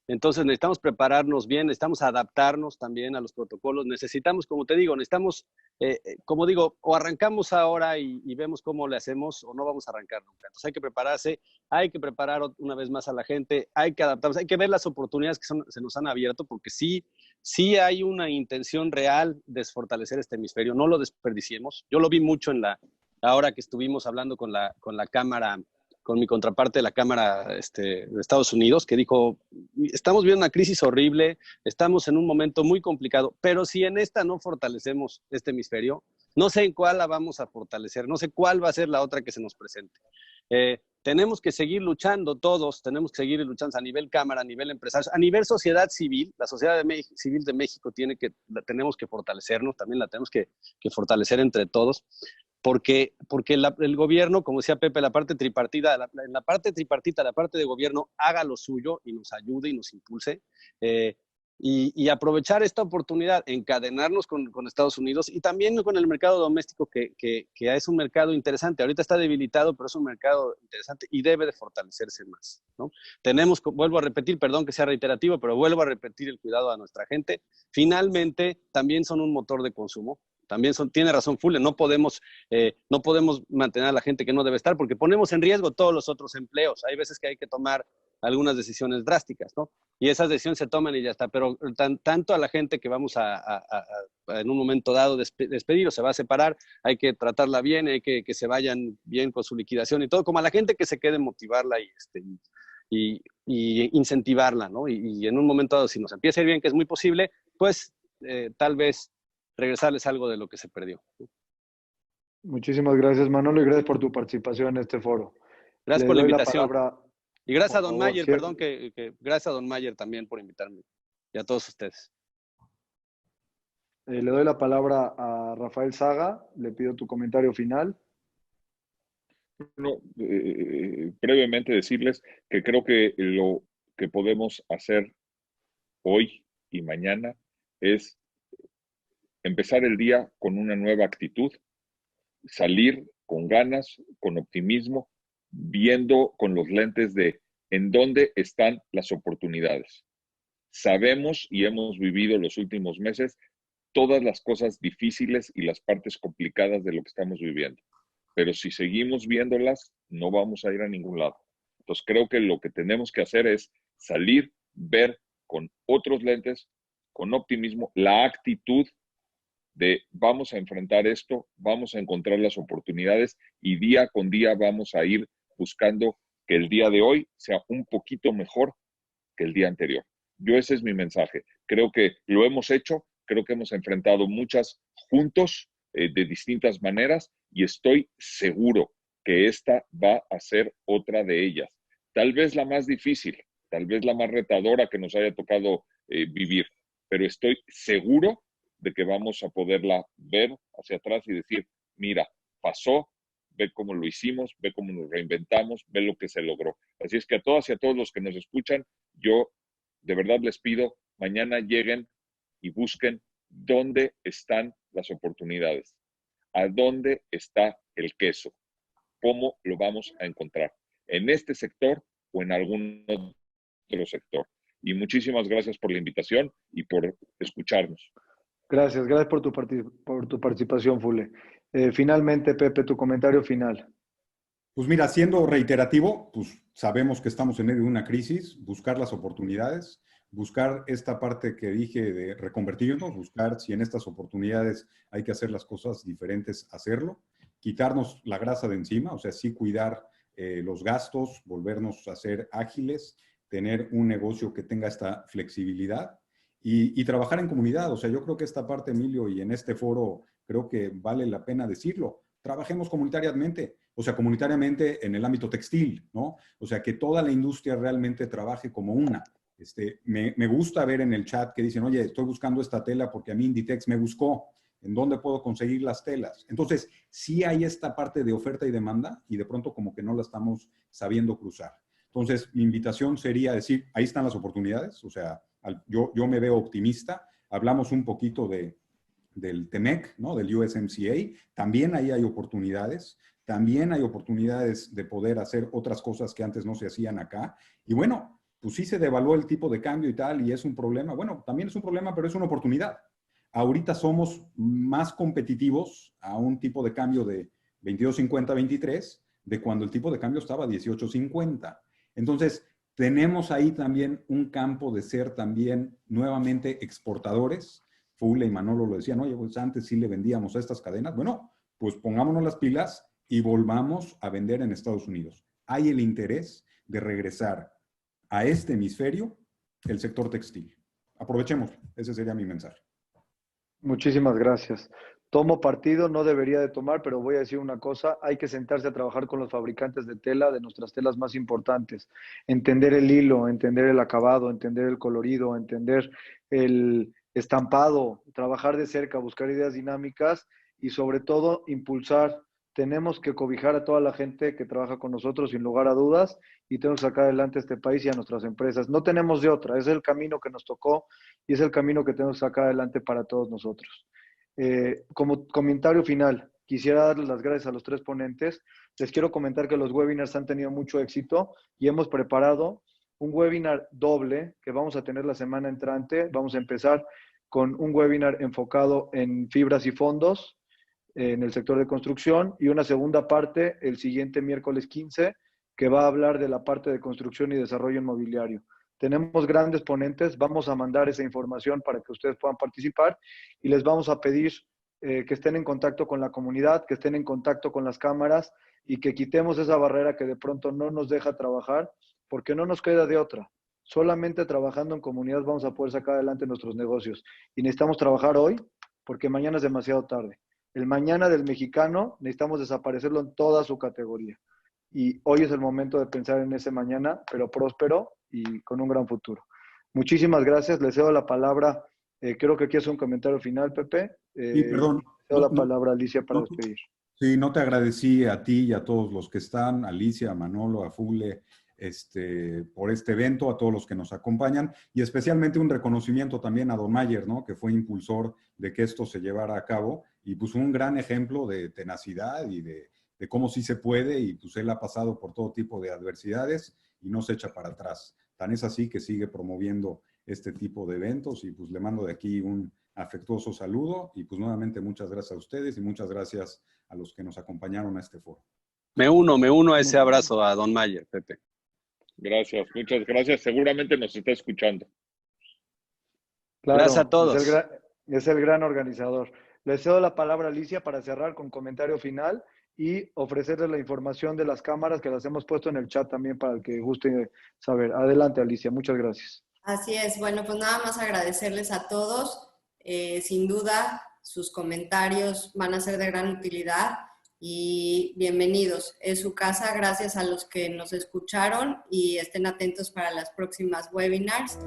Speaker 3: Entonces necesitamos prepararnos bien, necesitamos adaptarnos también a los protocolos, necesitamos, como te digo, necesitamos, como digo, o arrancamos ahora y vemos cómo le hacemos o no vamos a arrancar nunca. Entonces hay que prepararse, hay que preparar una vez más a la gente, hay que adaptarnos, hay que ver las oportunidades que se nos han abierto, porque sí hay una intención real de fortalecer este hemisferio, no lo desperdiciemos. Yo lo vi mucho ahora que estuvimos hablando con la Cámara, con mi contraparte de la Cámara de Estados Unidos, que dijo, estamos viendo una crisis horrible, estamos en un momento muy complicado, pero si en esta no fortalecemos este hemisferio, no sé en cuál la vamos a fortalecer, no sé cuál va a ser la otra que se nos presente. Tenemos que seguir luchando todos, tenemos que seguir luchando a nivel Cámara, a nivel empresarios, a nivel sociedad civil. La sociedad civil de México tenemos que fortalecernos, también la tenemos que fortalecer entre todos, porque el gobierno, como decía Pepe, la parte tripartita, la parte de gobierno haga lo suyo y nos ayude y nos impulse. Y aprovechar esta oportunidad, encadenarnos con Estados Unidos y también con el mercado doméstico, que es un mercado interesante. Ahorita está debilitado, pero es un mercado interesante y debe de fortalecerse más, ¿no? Vuelvo a repetir, perdón que sea reiterativo, pero vuelvo a repetir el cuidado a nuestra gente. Finalmente, también son un motor de consumo. Tiene razón Fule, no podemos mantener a la gente que no debe estar, porque ponemos en riesgo todos los otros empleos. Hay veces que hay que tomar algunas decisiones drásticas, ¿no? Y esas decisiones se toman y ya está. Pero tanto a la gente que vamos en un momento dado despedir o se va a separar, hay que tratarla bien, hay que se vayan bien con su liquidación y todo, como a la gente que se quede, motivarla y incentivarla, ¿no? Y en un momento dado, si nos empieza a ir bien, que es muy posible, pues tal vez regresarles algo de lo que se perdió.
Speaker 2: Muchísimas gracias, Manolo, y gracias por tu participación en este foro.
Speaker 3: Gracias
Speaker 2: Le
Speaker 3: por la
Speaker 2: doy
Speaker 3: invitación.
Speaker 2: palabra,
Speaker 3: Y gracias a
Speaker 2: por
Speaker 3: don
Speaker 2: favor,
Speaker 3: Mayer,
Speaker 2: siempre.
Speaker 3: perdón, gracias a don Mayer también por invitarme. Y a todos ustedes.
Speaker 2: Le doy la palabra a Rafael Saga. Le pido tu comentario final.
Speaker 5: No, brevemente decirles que creo que lo que podemos hacer hoy y mañana es empezar el día con una nueva actitud, salir con ganas, con optimismo, viendo con los lentes de en dónde están las oportunidades. Sabemos y hemos vivido los últimos meses todas las cosas difíciles y las partes complicadas de lo que estamos viviendo. Pero si seguimos viéndolas, no vamos a ir a ningún lado. Entonces creo que lo que tenemos que hacer es salir, ver con otros lentes, con optimismo, la actitud de vamos a enfrentar esto, vamos a encontrar las oportunidades y día con día vamos a ir buscando que el día de hoy sea un poquito mejor que el día anterior. Ese es mi mensaje. Creo que lo hemos hecho, creo que hemos enfrentado muchas juntos de distintas maneras y estoy seguro que esta va a ser otra de ellas. Tal vez la más difícil, tal vez la más retadora que nos haya tocado vivir, pero estoy seguro de que vamos a poderla ver hacia atrás y decir, mira, pasó, ve cómo lo hicimos, ve cómo nos reinventamos, ve lo que se logró. Así es que a todas y a todos los que nos escuchan, yo de verdad les pido, mañana lleguen y busquen dónde están las oportunidades, a dónde está el queso, cómo lo vamos a encontrar, en este sector o en algún otro sector. Y muchísimas gracias por la invitación y por escucharnos.
Speaker 2: Gracias por tu participación, Fule. Finalmente, Pepe, tu comentario final.
Speaker 4: Pues mira, siendo reiterativo, pues sabemos que estamos en medio de una crisis, buscar las oportunidades, buscar esta parte que dije de reconvertirnos, buscar si en estas oportunidades hay que hacer las cosas diferentes, hacerlo, quitarnos la grasa de encima, o sea, sí cuidar los gastos, volvernos a ser ágiles, tener un negocio que tenga esta flexibilidad y trabajar en comunidad. O sea, yo creo que esta parte, Emilio, y en este foro creo que vale la pena decirlo. Trabajemos comunitariamente, o sea, comunitariamente en el ámbito textil, ¿no? O sea, que toda la industria realmente trabaje como una. Me gusta ver en el chat que dicen, oye, estoy buscando esta tela porque a mí Inditex me buscó. ¿En dónde puedo conseguir las telas? Entonces, sí hay esta parte de oferta y demanda y de pronto como que no la estamos sabiendo cruzar. Entonces, mi invitación sería decir, ahí están las oportunidades, o sea, yo me veo optimista. Hablamos un poquito del TEMEC, ¿no? Del USMCA. También ahí hay oportunidades. También hay oportunidades de poder hacer otras cosas que antes no se hacían acá. Y bueno, pues sí se devaluó el tipo de cambio y tal, y es un problema. Bueno, también es un problema, pero es una oportunidad. Ahorita somos más competitivos a un tipo de cambio de 22.50, 23, de cuando el tipo de cambio estaba a 18.50. Entonces, tenemos ahí también un campo de ser también nuevamente exportadores. Fule y Manolo lo decían, oye, pues antes sí le vendíamos a estas cadenas. Bueno, pues pongámonos las pilas y volvamos a vender en Estados Unidos. Hay el interés de regresar a este hemisferio el sector textil. Aprovechemos, ese sería mi mensaje.
Speaker 2: Muchísimas gracias. tomo partido, no debería de tomar, pero voy a decir una cosa, hay que sentarse a trabajar con los fabricantes de tela, de nuestras telas más importantes, entender el hilo, entender el acabado, entender el colorido, entender el estampado, trabajar de cerca, buscar ideas dinámicas y sobre todo impulsar. Tenemos que cobijar a toda la gente que trabaja con nosotros sin lugar a dudas y tenemos que sacar adelante a este país y a nuestras empresas. No tenemos de otra, es el camino que nos tocó y es el camino que tenemos que sacar adelante para todos nosotros. Como comentario final, quisiera darles las gracias a los tres ponentes. Les quiero comentar que los webinars han tenido mucho éxito y hemos preparado un webinar doble que vamos a tener la semana entrante. Vamos a empezar con un webinar enfocado en fibras y fondos en el sector de construcción y una segunda parte el siguiente miércoles 15 que va a hablar de la parte de construcción y desarrollo inmobiliario. Tenemos grandes ponentes, vamos a mandar esa información para que ustedes puedan participar y les vamos a pedir que estén en contacto con la comunidad, que estén en contacto con las cámaras y que quitemos esa barrera que de pronto no nos deja trabajar, porque no nos queda de otra. Solamente trabajando en comunidad vamos a poder sacar adelante nuestros negocios y necesitamos trabajar hoy porque mañana es demasiado tarde. El mañana del mexicano necesitamos desaparecerlo en toda su categoría. Y hoy es el momento de pensar en ese mañana, pero próspero y con un gran futuro. Muchísimas gracias. Les cedo la palabra. Creo que aquí es un comentario final, Pepe.
Speaker 4: Sí, perdón.
Speaker 2: Cedo la palabra a Alicia para
Speaker 4: no,
Speaker 2: despedir.
Speaker 4: Sí, no te agradecí a ti y a todos los que están, a Alicia, a Manolo, a Fule, por este evento, a todos los que nos acompañan y especialmente un reconocimiento también a Don Mayer, ¿no? Que fue impulsor de que esto se llevara a cabo y pues un gran ejemplo de tenacidad y de cómo sí se puede y pues él ha pasado por todo tipo de adversidades y no se echa para atrás. Tan es así que sigue promoviendo este tipo de eventos y pues le mando de aquí un afectuoso saludo y pues nuevamente muchas gracias a ustedes y muchas gracias a los que nos acompañaron a este foro.
Speaker 3: Me uno a ese abrazo a Don Mayer, Pepe.
Speaker 5: Gracias, muchas gracias. Seguramente nos está escuchando.
Speaker 2: Claro,
Speaker 3: Gracias a todos.
Speaker 2: Es el gran organizador. Le cedo la palabra a Alicia para cerrar con comentario final y ofrecerles la información de las cámaras que las hemos puesto en el chat también para el que guste saber. Adelante, Alicia. Muchas gracias.
Speaker 1: Así es. Bueno, pues nada más agradecerles a todos. Sin duda, sus comentarios van a ser de gran utilidad y bienvenidos. Es su casa. Gracias a los que nos escucharon y estén atentos para las próximas webinars.